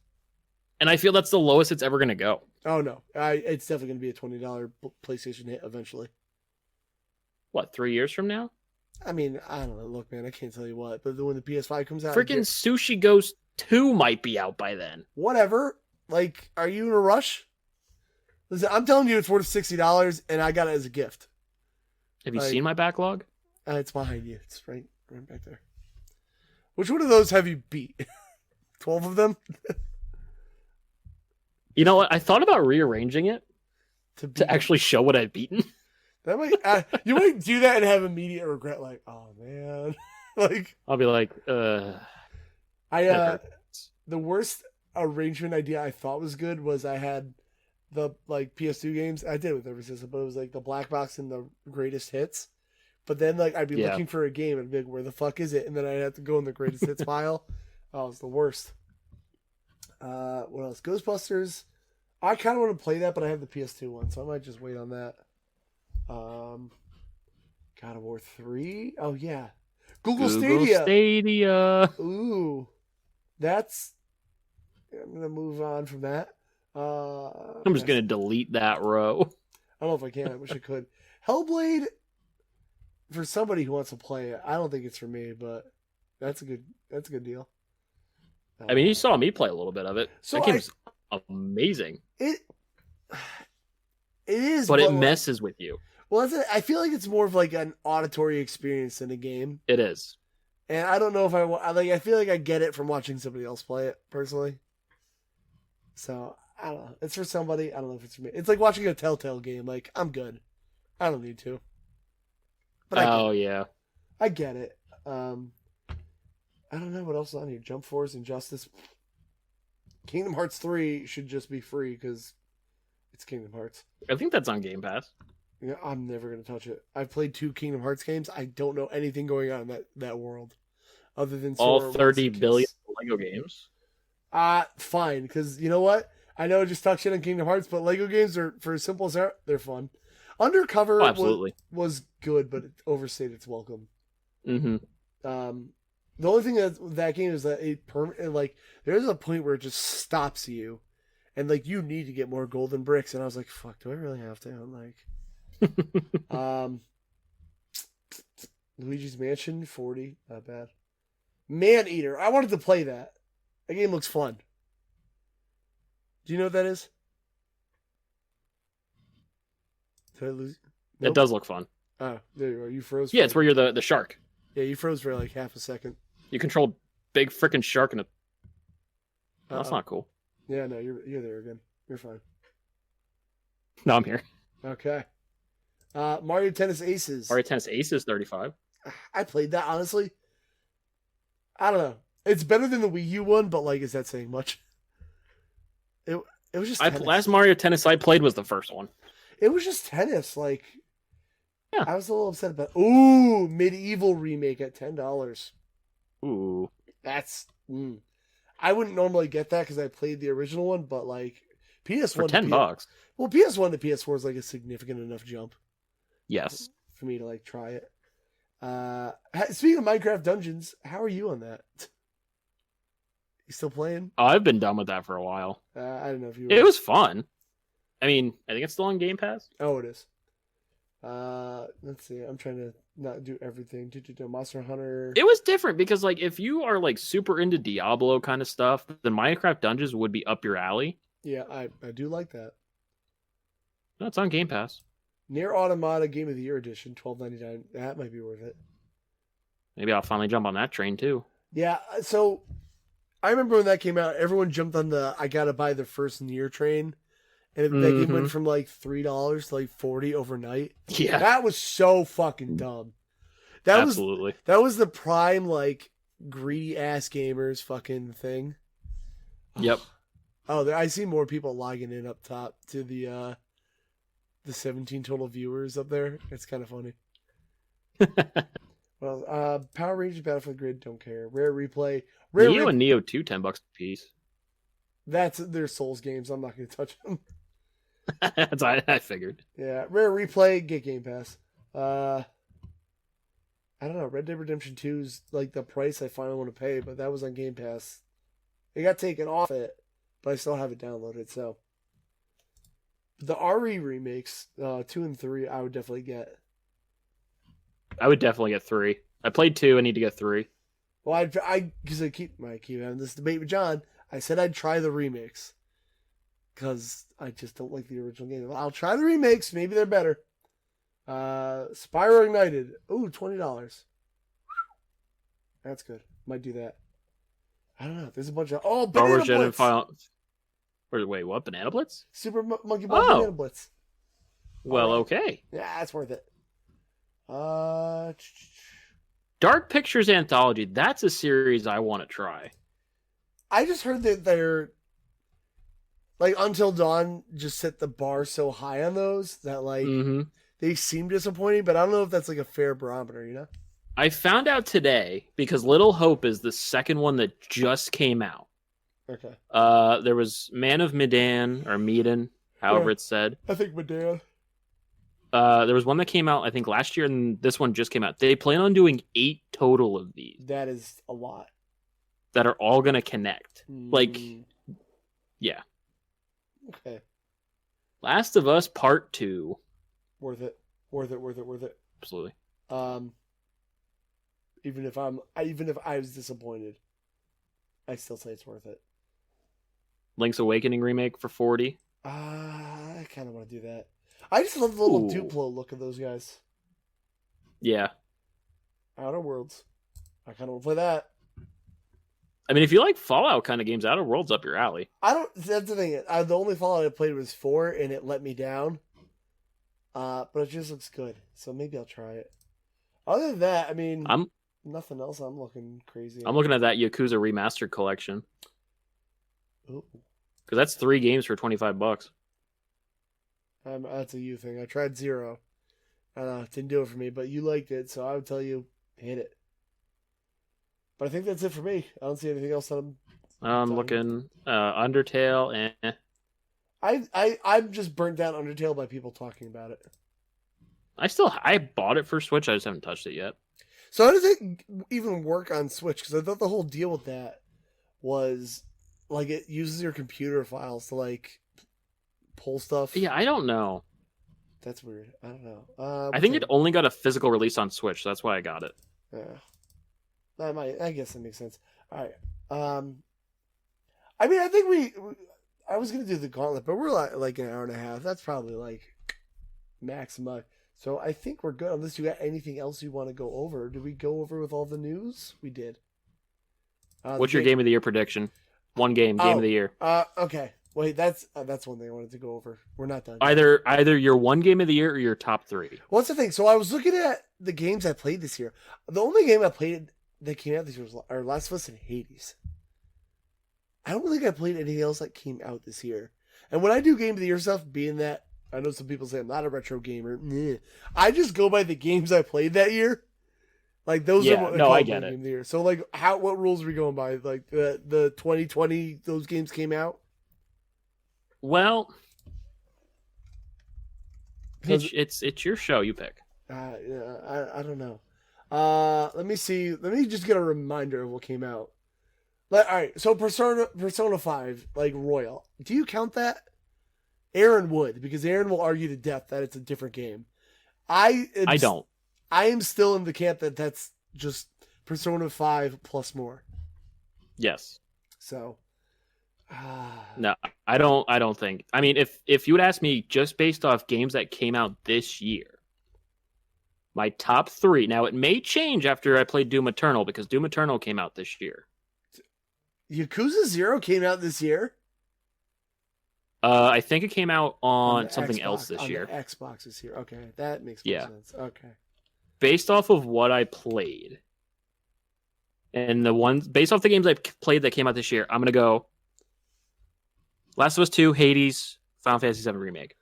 And I feel that's the lowest it's ever going to go. Oh, no. It's definitely going to be a $20 PlayStation hit eventually. What, 3 years from now? I mean, I don't know. Look, man, I can't tell you what. But when the PS5 comes out... Freaking Sushi Ghost 2 might be out by then. Whatever. Like, are you in a rush? Listen, I'm telling you it's worth $60, and I got it as a gift. Have you seen my backlog? It's behind you. It's right back there. Which one of those have you beat? 12 of them? You know what? I thought about rearranging it to actually show what I've beaten. That might you might do that and have immediate regret. Like, oh man, like I'll be like, the worst arrangement idea I thought was good was I had the like PS2 games. I did it with every system, but it was like the black box and the greatest hits. But then like I'd be looking for a game and be like, where the fuck is it? And then I'd have to go in the greatest hits pile. Oh, it's the worst. What else? Ghostbusters. I kind of want to play that, but I have the PS2 one, so I might just wait on that. God of War 3. Oh yeah, Google Stadia. Ooh, that's. I'm gonna move on from that. I'm just gonna delete that row. I don't know if I can. I wish I could. Hellblade. For somebody who wants to play it, I don't think it's for me, but That's a good deal. I mean, you saw me play a little bit of it. So That game's amazing, it is, but it like, messes with you. well, I feel like it's more of like an auditory experience than a game, It is. and I don't know if I feel like I get it from watching somebody else play it personally. So I don't know. It's for somebody. I don't know if it's for me. It's like watching a Telltale game. Like, I'm good. I don't need to. But Yeah. I get it. I don't know what else is on here. Jump Force, Injustice. Kingdom Hearts 3 should just be free because it's Kingdom Hearts. I think that's on Game Pass. You know, I'm never going to touch it. I've played 2 Kingdom Hearts games. I don't know anything going on in that world other than All Sora, 30 Once, billion Lego games. Fine, because you know what? I know I just talk shit on Kingdom Hearts, but Lego games are, for as simple as they're fun. Undercover was good, but it overstayed its welcome. Mm-hmm. The only thing that game is that there's a point where it just stops you, and like you need to get more golden bricks. And I was like, "Fuck, do I really have to?" I'm like, Luigi's Mansion 40, not bad. Man Eater, I wanted to play that. That game looks fun. Do you know what that is? Did I lose? Nope. It does look fun. Oh, there you are. You froze. Yeah, it's where you're the shark. Yeah, you froze for like half a second. You control big freaking shark in a. Oh, that's not cool. Yeah, no, you're there again. You're fine. No, I'm here. Okay. Mario Tennis Aces. Mario Tennis Aces 35. I played that, honestly. I don't know. It's better than the Wii U one, but like, is that saying much? It was just tennis. Last Mario Tennis I played was the first one. It was just tennis. Like, yeah. I was a little upset about. Ooh, Medieval remake at $10. Ooh, that's. I wouldn't normally get that because I played the original one, but like PS1 for $10. Well, PS1 to PS4 is like a significant enough jump. Yes, for me to like try it. Speaking of Minecraft Dungeons, how are you on that? You still playing? Oh, I've been done with that for a while. I don't know if you. It was fun. I mean, I think it's still on Game Pass. Oh, it is. Let's see. I'm trying to not do everything. Monster Hunter. It was different because, like, if you are like super into Diablo kind of stuff, then Minecraft Dungeons would be up your alley. Yeah, I do like that. No, it's on Game Pass. Nier Automata Game of the Year Edition, $12.99. That might be worth it. Maybe I'll finally jump on that train too. Yeah. So I remember when that came out, everyone jumped on the I gotta buy the first Nier train. And that game went from like $3 to like $40 overnight. Yeah. That was so fucking dumb. Absolutely. That was the prime, like, greedy ass gamers fucking thing. Yep. Oh, I see more people logging in up top to the 17 total viewers up there. It's kind of funny. Well, Power Rangers Battlefield Grid, don't care. Rare Replay. Neo and Neo 2, $10 a piece. That's their Souls games. I'm not going to touch them. That's what I figured. Yeah, Rare Replay, get Game Pass. I don't know. Red Dead Redemption 2 is like the price I finally want to pay, but that was on Game Pass. It got taken off it, but I still have it downloaded. So the RE remakes, 2 and 3, I would definitely get. I would definitely get 3. I played 2. I need to get 3. Well, because I keep having this debate with John. I said I'd try the remakes because I just don't like the original game. I'll try the remakes. Maybe they're better. Spyro Ignited. Ooh, $20. That's good. Might do that. I don't know. There's a bunch of Banana Blitz. Wait, what? Banana Blitz? Super Monkey Ball Banana Blitz. Well, okay. Yeah, that's worth it. Dark Pictures Anthology. That's a series I want to try. I just heard that they're like Until Dawn just set the bar so high on those that like they seem disappointing, but I don't know if that's like a fair barometer, you know? I found out today because Little Hope is the second one that just came out. Okay. There was Man of Medan or Medan, however it's said. I think Medan. There was one that came out I think last year, and this one just came out. They plan on doing 8 total of these. That is a lot. That are all gonna connect. Like, yeah. Okay. Last of Us Part 2. Worth it. Worth it. Absolutely. Even if I was disappointed, I still say it's worth it. Link's Awakening remake for 40. I kind of want to do that. I just love the little Ooh. Duplo look of those guys. Yeah. Outer Worlds. I kind of want to play that. I mean, if you like Fallout kind of games, Outer Worlds up your alley. That's the thing. The only Fallout I played was 4, and it let me down. But it just looks good, so maybe I'll try it. Other than that, I mean, nothing else. I'm looking crazy. I'm looking at that Yakuza Remastered collection. Ooh. Because that's 3 games for $25. That's a you thing. I tried 0. It didn't do it for me, but you liked it, so I would tell you, hit it. But I think that's it for me. I don't see anything else that I'm looking Undertale. I'm just burnt down Undertale by people talking about it. I bought it for Switch. I just haven't touched it yet. So how does it even work on Switch? Because I thought the whole deal with that was like it uses your computer files to like pull stuff. Yeah, I don't know. That's weird. I don't know. I think it only got a physical release on Switch. So that's why I got it. Yeah, I guess that makes sense. All right. I mean, I think I was gonna do the gauntlet, but we're like an hour and a half. That's probably like maximum. So I think we're good. Unless you got anything else you want to go over. Did we go over with all the news? We did. What's your game of the year prediction? One game of the year. Okay. Wait, that's one thing I wanted to go over. We're not done. Either your one game of the year or your top 3. What's the thing? So I was looking at the games I played this year. The only game I played that came out this year was Last of Us and Hades. I don't think I played anything else that came out this year. And when I do game of the year stuff, being that I know some people say I'm not a retro gamer, I just go by the games I played that year. Like those are what I get it. Game of the year. So like what rules are we going by? Like the 2020 those games came out? Well, it's your show. You pick. I don't know. Let me see. Let me just get a reminder of what came out. All right, so Persona 5, like Royal. Do you count that? Aaron would, because Aaron will argue to death that it's a different game. I don't. I am still in the camp that that's just Persona 5 plus more. Yes. So. No, I don't think. I mean, if you would ask me just based off games that came out this year, my top 3. Now it may change after I played Doom Eternal because Doom Eternal came out this year. Yakuza 0 came out this year. I think it came out on something Xbox, else this year. The Xbox is here. Okay, that makes more sense. Okay. Based off of what I played, and based off the games I played that came out this year, I'm gonna go Last of Us 2, Hades, Final Fantasy 7 Remake.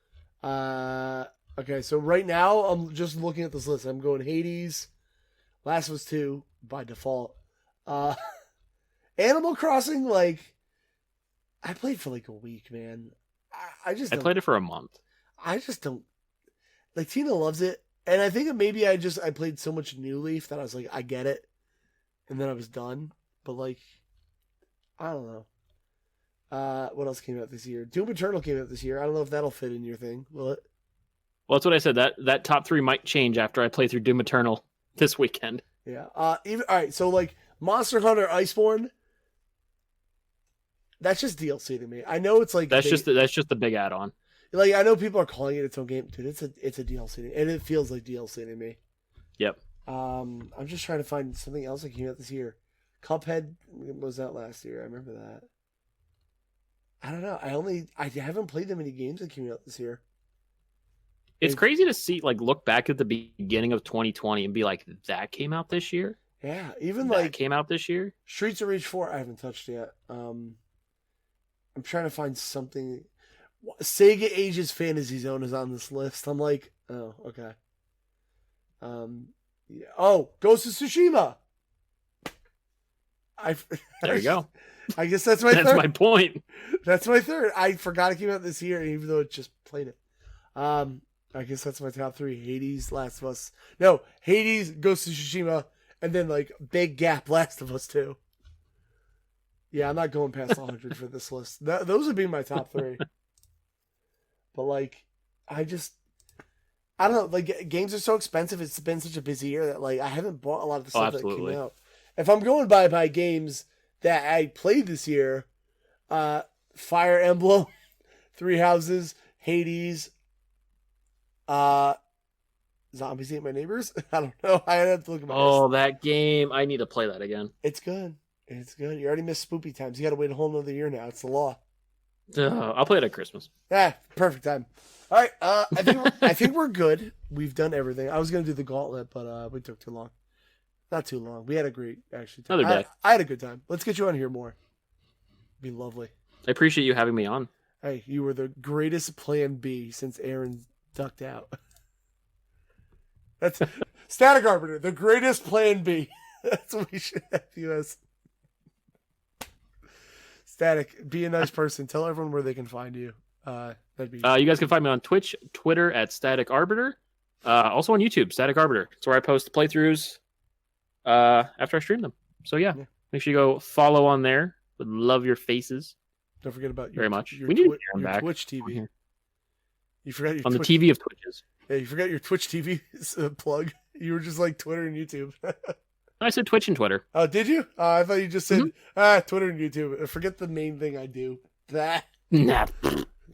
Okay, so right now I'm just looking at this list. I'm going Hades, Last of Us 2 by default. Animal Crossing, like I played for like a week, man. I played it for a month. I just don't like. Tina loves it, and I think maybe I played so much New Leaf that I was like, I get it, and then I was done. But like, I don't know. What else came out this year? Doom Eternal came out this year. I don't know if that'll fit in your thing. Will it? Well, that's what I said. That top 3 might change after I play through Doom Eternal this weekend. Yeah. All right. So like Monster Hunter Iceborne. That's just DLC to me. I know it's like that's just the big add-on. Like I know people are calling it its own game, dude. It's a DLC, and it feels like DLC to me. Yep. I'm just trying to find something else that came out this year. Cuphead was out last year. I remember that. I don't know. I haven't played that many games that came out this year. It's crazy to see, like, look back at the beginning of 2020 and be like, that came out this year. Yeah, even that like came out this year. Streets of Rage 4, I haven't touched yet. I'm trying to find something. Sega Ages Fantasy Zone is on this list. I'm like, oh, okay. Yeah. Oh, Ghost of Tsushima. There you go. I guess that's my third. That's my point. That's my third. I forgot it came out this year, even though it just played it. I guess that's my top 3. Hades, Last of Us. No, Hades, Ghost of Tsushima, and then like big gap, Last of Us 2. Yeah, I'm not going past 100 for this list. Those would be my top 3. But like, I I don't know. Like games are so expensive. It's been such a busy year that like I haven't bought a lot of the stuff that came absolutely. out. If I'm going by games that I played this year, Fire Emblem, Three Houses, Hades, uh, Zombies Ate My Neighbors. I don't know. I have to look at my list. Oh, that game! I need to play that again. It's good. It's good. You already missed spoopy times. You got to wait a whole another year now. It's the law. I'll play it at Christmas. Perfect time. All right. I think we're good. We've done everything. I was gonna do the gauntlet, but we took too long. Not too long. We had a great actually. Time. Another day. I had a good time. Let's get you on here more. Be lovely. I appreciate you having me on. Hey, you were the greatest Plan B since Aaron ducked out. That's Static Arbiter, the greatest Plan B. That's what we should have you as. Static, be a nice person. Tell everyone where they can find you. That'd be. You guys can find me on Twitch, Twitter at Static Arbiter. Also on YouTube, Static Arbiter. It's where I post playthroughs after I stream them. So yeah, make sure you go follow on there. Would love your faces. Don't forget about very much. Your, we need your back Twitch TV. You forgot your on Twitch, the TV of Twitches. Yeah, you forgot your Twitch TV plug. You were just like Twitter and YouTube. I said Twitch and Twitter. Oh, did you? I thought you just said Twitter and YouTube. Forget the main thing I do. That. Nah.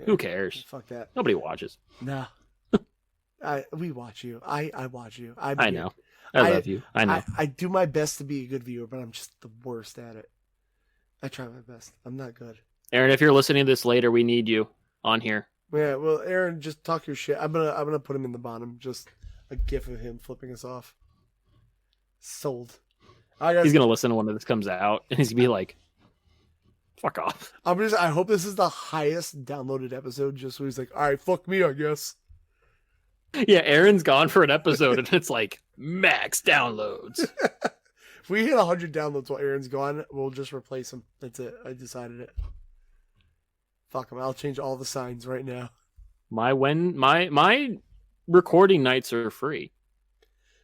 Who cares? Fuck that. Nobody watches. No. We watch you. I watch you. I know. I love you. I know. I do my best to be a good viewer, but I'm just the worst at it. I try my best. I'm not good. Aaron, if you're listening to this later, we need you on here. Yeah, well, Aaron, just talk your shit. I'm gonna put him in the bottom. Just a gif of him flipping us off. Sold. He's gonna listen to when this comes out, and he's gonna be like, "Fuck off." I hope this is the highest downloaded episode. Just so he's like, "All right, fuck me, I guess." Yeah, Aaron's gone for an episode, and it's like max downloads. If we hit 100 downloads while Aaron's gone, we'll just replace him. That's it. I decided it. Fuck him. I'll change all the signs right now. My recording nights are free.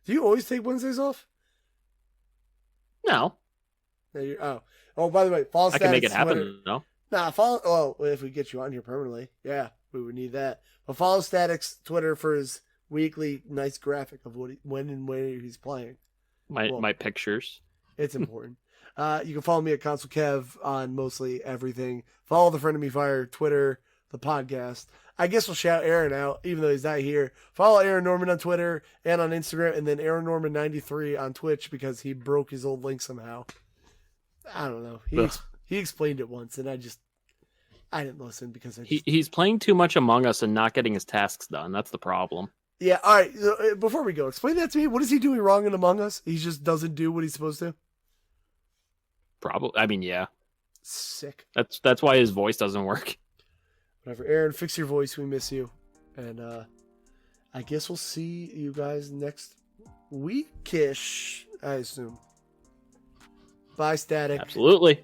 Do you always take Wednesdays off? No. Oh, by the way, follow I Static's can make it happen. Twitter. No. Nah, follow. Oh, if we get you on here permanently, yeah, we would need that. But follow Static's Twitter for his weekly nice graphic of when and where he's playing. My pictures. It's important. You can follow me at Console Kev on mostly everything. Follow the Friend of Me Fire Twitter, the podcast. I guess we'll shout Aaron out, even though he's not here. Follow Aaron Norman on Twitter and on Instagram, and then Aaron Norman 93 on Twitch because he broke his old link somehow. I don't know. He explained it once, and I didn't listen because He's playing too much Among Us and not getting his tasks done. That's the problem. Yeah, all right. So, before we go, explain that to me. What is he doing wrong in Among Us? He just doesn't do what he's supposed to? Probably. I mean, yeah. Sick. That's why his voice doesn't work. Whatever. Aaron, fix your voice. We miss you. And I guess we'll see you guys next weekish, I assume. Bye, Static. Absolutely.